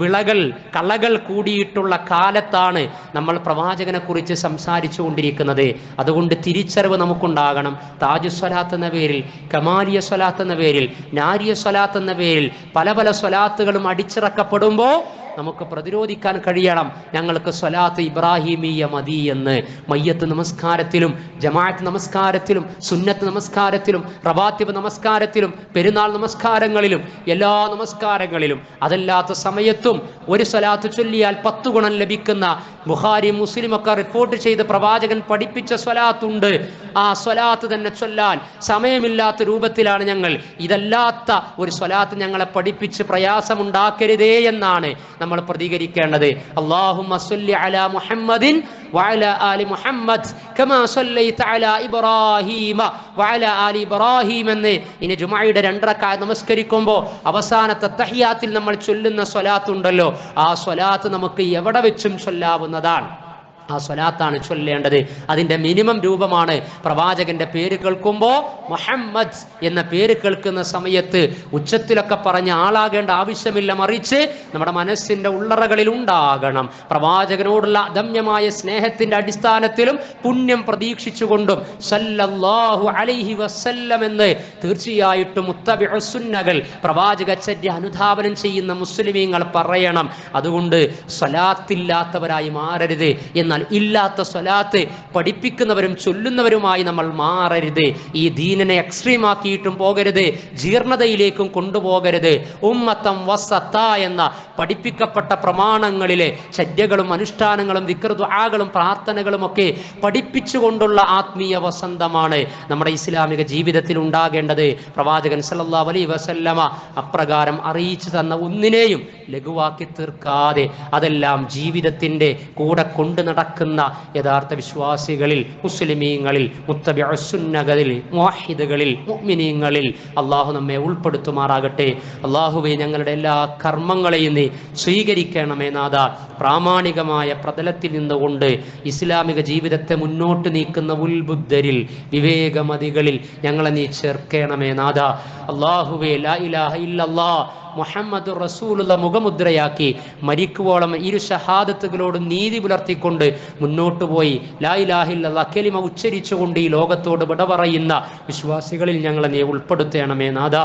വിളകൾ കളകൾ കൂടിയിട്ടുള്ള കാലത്താണ് നമ്മൾ പ്രവാചകനെ കുറിച്ച് സംസാരിച്ചു കൊണ്ടിരിക്കുന്നത്. അതുകൊണ്ട് തിരിച്ചറിവ് നമുക്കുണ്ടാകണം. താജു സ്വലാത്ത് എന്ന പേരിൽ, കമാലിയ സ്വലാത്ത് എന്ന പേരിൽ, നാരിയ സ്വലാത്ത് എന്ന പേരിൽ പല പല സ്വലാത്തുകളും അടിച്ചിറക്കപ്പെടുമ്പോൾ നമുക്ക് പ്രതിരോധിക്കാൻ കഴിയണം. ഞങ്ങൾക്ക് സ്വലാത്ത് ഇബ്രാഹിമിയ മതി എന്ന് മയ്യത്ത് നമസ്കാരത്തിലും ജമാഅത്ത് നമസ്കാരത്തിലും സുന്നത്ത് നമസ്കാരത്തിലും റവാത്തിബ് നമസ്കാരത്തിലും പെരുന്നാൾ നമസ്കാരങ്ങളിലും എല്ലാ നമസ്കാരങ്ങളിലും അതല്ലാത്ത സമയത്തും ഒരു സ്വലാത്ത് ചൊല്ലിയാൽ 10 ഗുണം ലഭിക്കുന്ന ബുഖാരി മുസ്ലിം ഒക്കെ റിപ്പോർട്ട് ചെയ്ത് പ്രവാചകൻ പഠിപ്പിച്ച സ്വലാത്തുണ്ട്. ആ സ്വലാത്ത് തന്നെ ചൊല്ലാൻ സമയമില്ലാത്ത രൂപത്തിലാണ് ഞങ്ങൾ. ഇതല്ലാത്ത ഒരു സ്വലാത്ത് ഞങ്ങളെ പഠിപ്പിച്ച് പ്രയാസമുണ്ടാക്കരുതേ എന്നാണ് നമ്മൾ പ്രതികരിക്കേണ്ടത്. അല്ലാഹുമ്മ സ്വല്ലി അലാ മുഹമ്മദിൻ വഅലാ ആലി മുഹമ്മദ് കമാ സ്വല്ലൈത അലാ ഇബ്രാഹീമ വഅലാ ആലി ഇബ്രാഹീം എന്ന് ഇനി ജുമുഅയുടെ 2 റക്അത്ത് നമസ്കരിക്കുമ്പോൾ അവസാനത്തെ തഹിയാത്തിൽ നമ്മൾ ചൊല്ലുന്ന സ്വലാത്ത് ഉണ്ടല്ലോ, ആ സ്വലാത്ത് നമുക്ക് എവിടെ വെച്ചും ചൊല്ലാവുന്നതാണ്. ആ സ്വലാത്താണ് ചൊല്ലേണ്ടത്. അതിൻ്റെ മിനിമം രൂപമാണ് പ്രവാചകന്റെ പേര് കേൾക്കുമ്പോൾ മുഹമ്മദ് എന്ന പേര് കേൾക്കുന്ന സമയത്ത് ഉച്ചത്തിലൊക്കെ പറഞ്ഞ് ആളാകേണ്ട ആവശ്യമില്ല, മറിച്ച് നമ്മുടെ മനസ്സിൻ്റെ ഉള്ളറകളിൽ ഉണ്ടാകണം. പ്രവാചകനോടുള്ള അദമ്യമായ സ്നേഹത്തിൻ്റെ അടിസ്ഥാനത്തിലും പുണ്യം പ്രതീക്ഷിച്ചുകൊണ്ടും സല്ലല്ലാഹു അലൈഹി വസല്ലം എന്ന് തീർച്ചയായിട്ടും മുത്തബിഉ സുന്നകൾ പ്രവാചകചര്യ അനുധാവനം ചെയ്യുന്ന മുസ്ലിമീങ്ങൾ പറയണം. അതുകൊണ്ട് സ്വലാത്തില്ലാത്തവരായി മാറരുത്, എന്നാൽ ഇല്ലാത്ത സ്വലാത്ത് പഠിപ്പിക്കുന്നവരും ചൊല്ലുന്നവരുമായി നമ്മൾ മാറരുത്. ഈ ദീനിനെ എക്സ്ട്രീം ആക്കിയിട്ടും പോകരുത്, ജീർണതയിലേക്കും കൊണ്ടുപോകരുത്. ഉമ്മത്തം വസത്ത എന്ന പഠിപ്പിക്കപ്പെട്ട പ്രമാണങ്ങളിലെ ചര്യകളും അനുഷ്ഠാനങ്ങളും ദിക്ർ ദുആകളും പ്രാർത്ഥനകളും ഒക്കെ പഠിപ്പിച്ചുകൊണ്ടുള്ള ആത്മീയ വസന്തമാണ് നമ്മുടെ ഇസ്ലാമിക ജീവിതത്തിൽ ഉണ്ടാകേണ്ടത്. പ്രവാചകൻ സല്ലല്ലാഹു അലൈഹി വസല്ലമ അപ്രകാരം അറിയിച്ചു തന്ന ഒന്നിനെയും ലഘുവാക്കി തീർക്കാതെ അതെല്ലാം ജീവിതത്തിൻ്റെ കൂടെ കൊണ്ടു നടക്കുന്ന യഥാർത്ഥ വിശ്വാസികളിൽ, മുസ്ലിമീങ്ങളിൽ, മുത്തബിഉ സുന്നകളിൽ, മുവഹിദുകളിൽ, മുഅ്മിനീങ്ങളിൽ അള്ളാഹു നമ്മെ ഉൾപ്പെടുത്തുമാറാകട്ടെ. അള്ളാഹുവേ, ഞങ്ങളുടെ എല്ലാ കർമ്മങ്ങളെയും നീ സ്വീകരിക്കണമേ നാഥ. പ്രാമാണികമായ പ്രതലത്തിൽ നിന്നുകൊണ്ട് ഇസ്ലാമിക ജീവിതത്തെ മുന്നോട്ട് നീക്കുന്ന ഉൽബുദ്ധരിൽ, വിവേകമതികളിൽ ഞങ്ങളെ നീ ചേർക്കണമേ നാഥ. അള്ളാഹുവേ, ലാ ഇലാഹ ഇല്ലല്ലാഹ് മുഹമ്മദുർ റസൂലുള്ള മുഖമുദ്രയാക്കി മരിക്കുവോളം ഇരു ഷഹാദത്തുകളോടും നീതി പുലർത്തിക്കൊണ്ട് മുന്നോട്ട് പോയി ലാ ഇലാഹ ഇല്ലല്ലാഹ് കലിമ ഉച്ചരിച്ചുകൊണ്ട് ഈ ലോകത്തോട് വിട പറയുന്ന വിശ്വാസികളിൽ ഞങ്ങളെ നീ ഉൾപ്പെടുത്തണമേ നാഥ.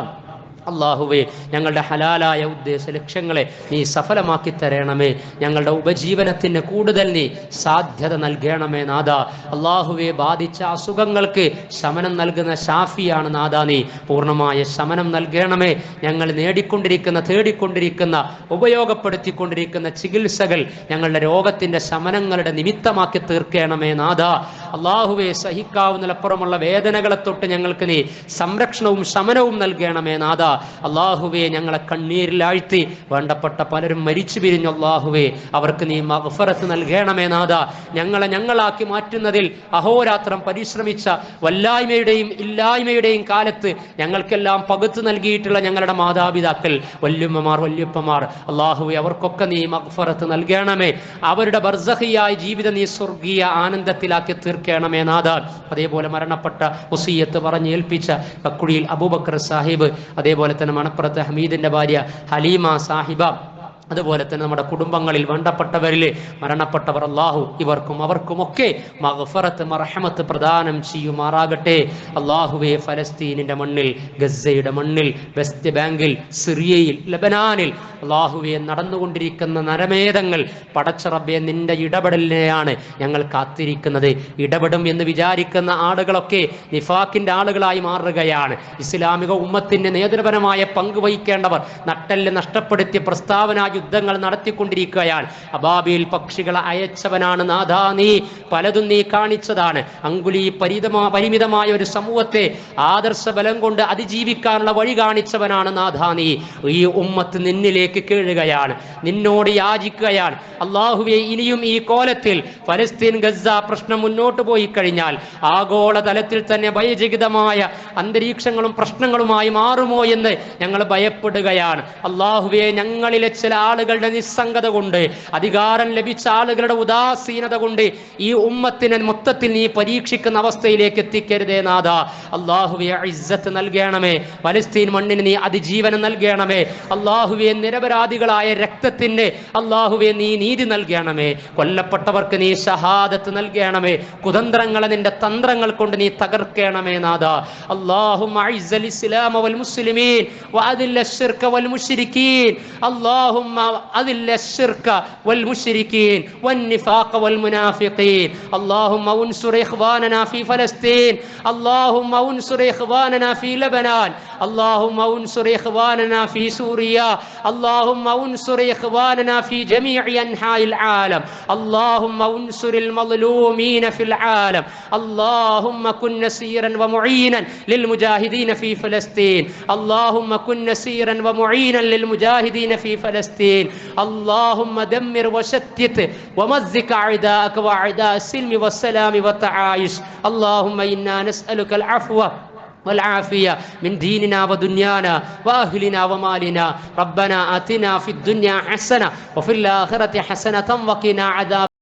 അള്ളാഹുവേ, ഞങ്ങളുടെ ഹലാലായ ഉദ്ദേശ ലക്ഷ്യങ്ങളെ നീ സഫലമാക്കി തരണമേ. ഞങ്ങളുടെ ഉപജീവനത്തിന് കൂടുതൽ നീ സാധ്യത നൽകണമേ നാഥ. അള്ളാഹുവേ, ബാധിച്ച അസുഖങ്ങൾക്ക് ശമനം നൽകുന്ന ഷാഫിയാണ് നാഥ. നീ പൂർണ്ണമായ ശമനം നൽകണമേ. ഞങ്ങൾ തേടിക്കൊണ്ടിരിക്കുന്ന ഉപയോഗപ്പെടുത്തിക്കൊണ്ടിരിക്കുന്ന ചികിത്സകൾ ഞങ്ങളുടെ രോഗത്തിൻ്റെ ശമനങ്ങളുടെ നിമിത്തമാക്കി തീർക്കണമേ നാഥ. അള്ളാഹുവേ, സഹിക്കാവുന്നതിലപ്പുറമുള്ള വേദനകളെ തൊട്ട് ഞങ്ങൾക്ക് നീ സംരക്ഷണവും ശമനവും നൽകണമേ നാഥ. അള്ളാഹുവേ, ഞങ്ങളെ കണ്ണീരിലാഴ്ത്തി വേണ്ടപ്പെട്ട പലരും മരിച്ചു പിരിഞ്ഞു. അള്ളാഹുവേ, അവർക്ക് നീ മഗ്ഫിറത്ത് നൽകണമേ നാഥ. ഞങ്ങളാക്കി മാറ്റുന്നതിൽ അഹോരാത്രം പരിശ്രമിച്ച വല്ലായ്മയുടെയും ഇല്ലായ്മയുടെയും കാലത്ത് ഞങ്ങൾക്കെല്ലാം പകുത്തു നൽകിയിട്ടുള്ള ഞങ്ങളുടെ മാതാപിതാക്കൾ, വല്യുമ്മമാർ, വല്യുപ്പമാർ, അള്ളാഹുവേ, അവർക്കൊക്കെ നീ മഗ്ഫിറത്ത് നൽകണമേ. അവരുടെ ബർസഖിയായ ജീവിതം നീ സ്വർഗീയ ആനന്ദത്തിലാക്കി തീർക്കണമേ നാഥ. അതേപോലെ മരണപ്പെട്ട വസിയ്യത്ത് പറഞ്ഞ് ഏൽപ്പിച്ച കക്കുഴിയിൽ അബൂബക്കർ സാഹിബ്, അതേപോലെ തന്നെ മണപ്പുറത്ത് ഹമീദിന്റെ ഭാര്യ ഹലീമ സാഹിബ, അതുപോലെ തന്നെ നമ്മുടെ കുടുംബങ്ങളിൽ വേണ്ടപ്പെട്ടവരിൽ മരണപ്പെട്ടവർ, അള്ളാഹു ഇവർക്കും അവർക്കുമൊക്കെ മഗ്ഫിറത്ത് മർഹമത്ത് പ്രദാനം ചെയ്യുമാറാകട്ടെ. അള്ളാഹുവേ, ഫലസ്തീനിന്റെ മണ്ണിൽ, ഗസയുടെ മണ്ണിൽ, വെസ്റ്റ് ബാങ്കിൽ, സിറിയയിൽ, ലബനാനിൽ അള്ളാഹുവേ നടന്നുകൊണ്ടിരിക്കുന്ന നരമേധങ്ങൾ പടച്ച റബ്ബേ, നിന്റെ ഇടപെടലിനെയാണ് ഞങ്ങൾ കാത്തിരിക്കുന്നത്. ഇടപെടും എന്ന് വിചാരിക്കുന്ന ആളുകളൊക്കെ നിഫാക്കിന്റെ ആളുകളായി മാറുകയാണ്. ഇസ്ലാമിക ഉമ്മത്തിന്റെ നേതൃപരമായ പങ്ക് വഹിക്കേണ്ടവർ നട്ടെല്ല് നഷ്ടപ്പെടുത്തിയ പ്രസ്താവന യുദ്ധങ്ങൾ നടത്തിക്കൊണ്ടിരിക്കുകയാണ്. അബാബിൽ പക്ഷികളെ അയച്ചവനാണ് നാഥാ നീ. പലതും നീ കാണിച്ചതാണ്. അങ്കുലി പരിമിതമായ ഒരു സമൂഹത്തെ ആദർശ ബലം കൊണ്ട് അതിജീവിക്കാനുള്ള വഴി കാണിച്ചവനാണ് നാഥാ നീ. ഈ ഉമ്മത്ത് നിന്നിലേക്ക് കേഴുകയാണ്, നിന്നോട് യാചിക്കുകയാണ്. അള്ളാഹുവേ, ഇനിയും ഈ കോലത്തിൽ ഫലസ്തീൻ ഗസ പ്രശ്നം മുന്നോട്ട് പോയി കഴിഞ്ഞാൽ ആഗോളതലത്തിൽ തന്നെ ഭയചകിതമായ അന്തരീക്ഷങ്ങളും പ്രശ്നങ്ങളുമായി മാറുമോ എന്ന് ഞങ്ങൾ ഭയപ്പെടുകയാണ്. അള്ളാഹുവേ, ഞങ്ങളിലെ ചില ആളുകളുടെ നിസ്സംഗത കൊണ്ട്, അധികാരം ലഭിച്ച ആളുകളുടെ ഉദാസീനത കൊണ്ട് ഈ ഉമ്മത്തിനെ മൊത്തത്തിൽ നീ പരീക്ഷിക്കുന്ന അവസ്ഥയിലേക്ക് എത്തിക്കരുതേ നാഥ. അള്ളാഹുവേ, ഇസ്സത്ത് നൽകണമേ. ഫലസ്തീൻ മണ്ണിന് നീ അതിജീവനം നൽകണമേ. അള്ളാഹുവേ, നിരപരാധികളായ രക്തത്തിന് അള്ളാഹുവേ നീ നീതി നൽകണമേ. കൊല്ലപ്പെട്ടവർക്ക് നീ ഷഹാദത്ത് നൽകണമേ. കുതന്ത്രങ്ങളെ നിന്റെ തന്ത്രങ്ങൾ കൊണ്ട് നീ തകർക്കണമേ നാഥ. അല്ലാഹുമ്മ അഇസ്സൽ ഇസ്ലാമ വൽ മുസ്ലിമീൻ വഅദില്ല അശ്ശിർക വൽ മുശ്രിക്കീൻ. اللهم أذل الشرك والمشركين والنفاق والمنافقين. اللهم انصر إخواننا في فلسطين. اللهم انصر إخواننا في لبنان. اللهم انصر إخواننا في سوريا. اللهم انصر إخواننا في جميع أنحاء العالم. اللهم انصر المظلومين في العالم. اللهم كن نصيرا ومعينا للمجاهدين في فلسطين. اللهم كن نصيرا ومعينا للمجاهدين في فلسطين. اللهم دمر وشتت ومزق أعداءك وأعداء السلم والسلام والتعايش. اللهم إنا نسألك العفو والعافية من ديننا ودنيانا وأهلنا ومالنا. ربنا آتنا في الدنيا حسنة وفي الآخرة حسنة وقنا عذاب